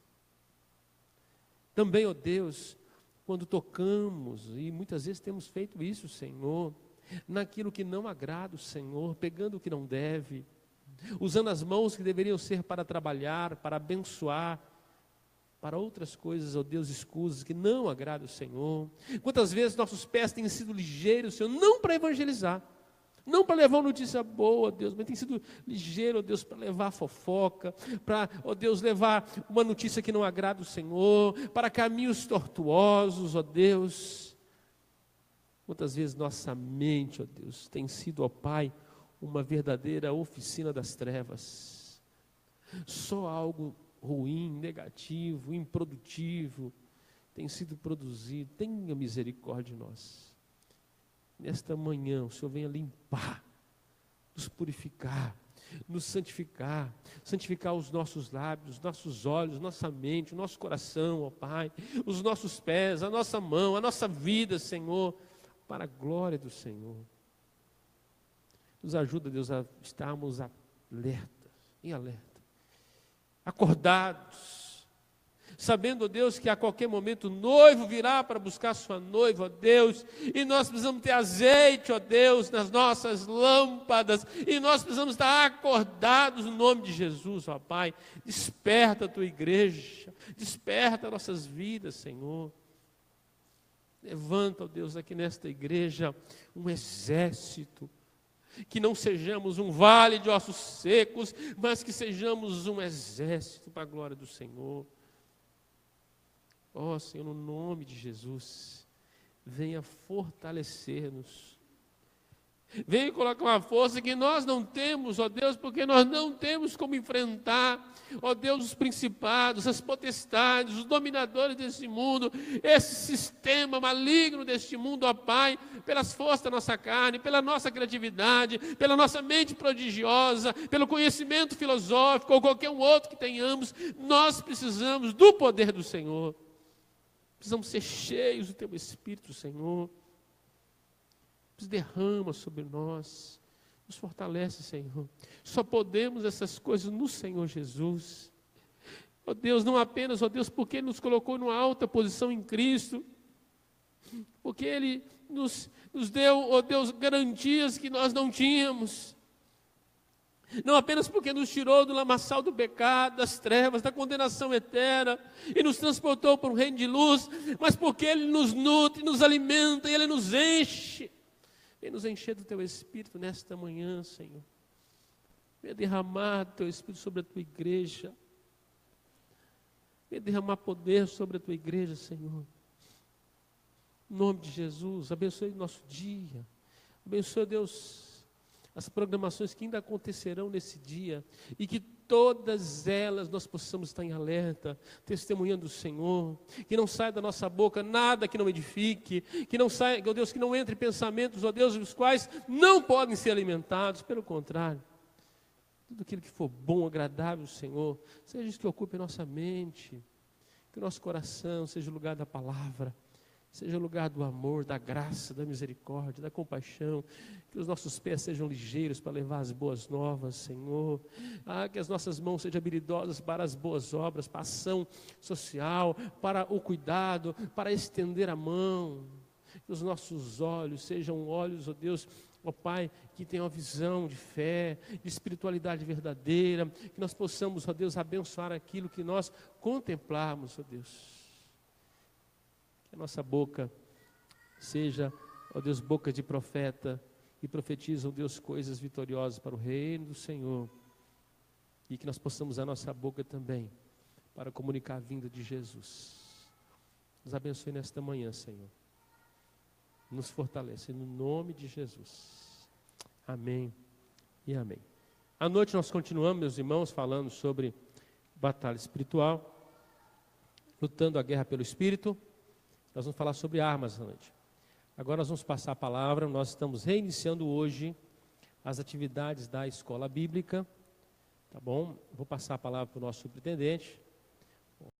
Também, ó Deus, quando tocamos, e muitas vezes temos feito isso, Senhor, naquilo que não agrada o Senhor, pegando o que não deve, usando as mãos que deveriam ser para trabalhar, para abençoar, para outras coisas, ó Deus, escusas que não agradam o Senhor. Quantas vezes nossos pés têm sido ligeiros, Senhor, não para evangelizar, não para levar uma notícia boa, ó Deus, mas tem sido ligeiro, ó Deus, para levar fofoca, para, ó Deus, levar uma notícia que não agrada o Senhor, para caminhos tortuosos, ó Deus. Quantas vezes nossa mente, ó Deus, tem sido, ó Pai, uma verdadeira oficina das trevas. Só algo ruim, negativo, improdutivo tem sido produzido. Tenha misericórdia de nós. Nesta manhã, o Senhor venha limpar, nos purificar, nos santificar, santificar os nossos lábios, nossos olhos, nossa mente, o nosso coração, ó Pai, os nossos pés, a nossa mão, a nossa vida, Senhor, para a glória do Senhor. Nos ajuda, Deus, a estarmos alertas, em alerta, acordados, sabendo, ó Deus, que a qualquer momento o noivo virá para buscar sua noiva, ó Deus, e nós precisamos ter azeite, ó Deus, nas nossas lâmpadas, e nós precisamos estar acordados no nome de Jesus, ó Pai. Desperta a tua igreja, desperta nossas vidas, Senhor. Levanta, ó Deus, aqui nesta igreja um exército, que não sejamos um vale de ossos secos, mas que sejamos um exército para a glória do Senhor. Ó Senhor, no nome de Jesus, venha fortalecer-nos. Venha colocar uma força que nós não temos, ó Deus, porque nós não temos como enfrentar, ó Deus, os principados, as potestades, os dominadores desse mundo, esse sistema maligno deste mundo, ó Pai, pelas forças da nossa carne, pela nossa criatividade, pela nossa mente prodigiosa, pelo conhecimento filosófico ou qualquer um outro que tenhamos. Nós precisamos do poder do Senhor. Precisamos ser cheios do Teu Espírito, Senhor. Derrama sobre nós, nos fortalece, Senhor. Só podemos essas coisas no Senhor Jesus. Ó Deus, não apenas, ó Deus, porque Ele nos colocou numa alta posição em Cristo, porque Ele nos deu, ó Deus, garantias que nós não tínhamos. Não apenas porque nos tirou do lamaçal do pecado, das trevas, da condenação eterna, e nos transportou para um reino de luz, mas porque Ele nos nutre, nos alimenta e Ele nos enche. Vem nos encher do Teu Espírito nesta manhã, Senhor. Venha derramar Teu Espírito sobre a Tua igreja. Venha derramar poder sobre a tua igreja, Senhor. Em nome de Jesus, abençoe o nosso dia. Abençoe, Deus, as programações que ainda acontecerão nesse dia. E que todas elas nós possamos estar em alerta, testemunhando o Senhor. Que não saia da nossa boca nada que não edifique. Que não saia, ó Deus, que não entre pensamentos, ó Deus, os quais não podem ser alimentados. Pelo contrário, tudo aquilo que for bom, agradável, Senhor, seja isso que ocupe a nossa mente. Que o nosso coração seja o lugar da palavra. Seja o lugar do amor, da graça, da misericórdia, da compaixão. Que os nossos pés sejam ligeiros para levar as boas novas, Senhor. Que as nossas mãos sejam habilidosas para as boas obras, para a ação social, para o cuidado, para estender a mão. Que os nossos olhos sejam olhos, ó Deus, ó Pai, que tenham uma visão de fé, de espiritualidade verdadeira. Que nós possamos, ó Deus, abençoar aquilo que nós contemplarmos, ó Deus. Que a nossa boca seja, ó Deus, boca de profeta, e profetiza, ó Deus, coisas vitoriosas para o reino do Senhor. E que nós possamos a nossa boca também para comunicar a vinda de Jesus. Nos abençoe nesta manhã, Senhor. Nos fortalece no nome de Jesus. Amém e amém. À noite nós continuamos, meus irmãos, falando sobre batalha espiritual, lutando a guerra pelo Espírito. Nós vamos falar sobre armas à noite. Agora nós vamos passar a palavra. Nós estamos reiniciando hoje as atividades da escola bíblica. Tá bom? Vou passar a palavra para o nosso superintendente.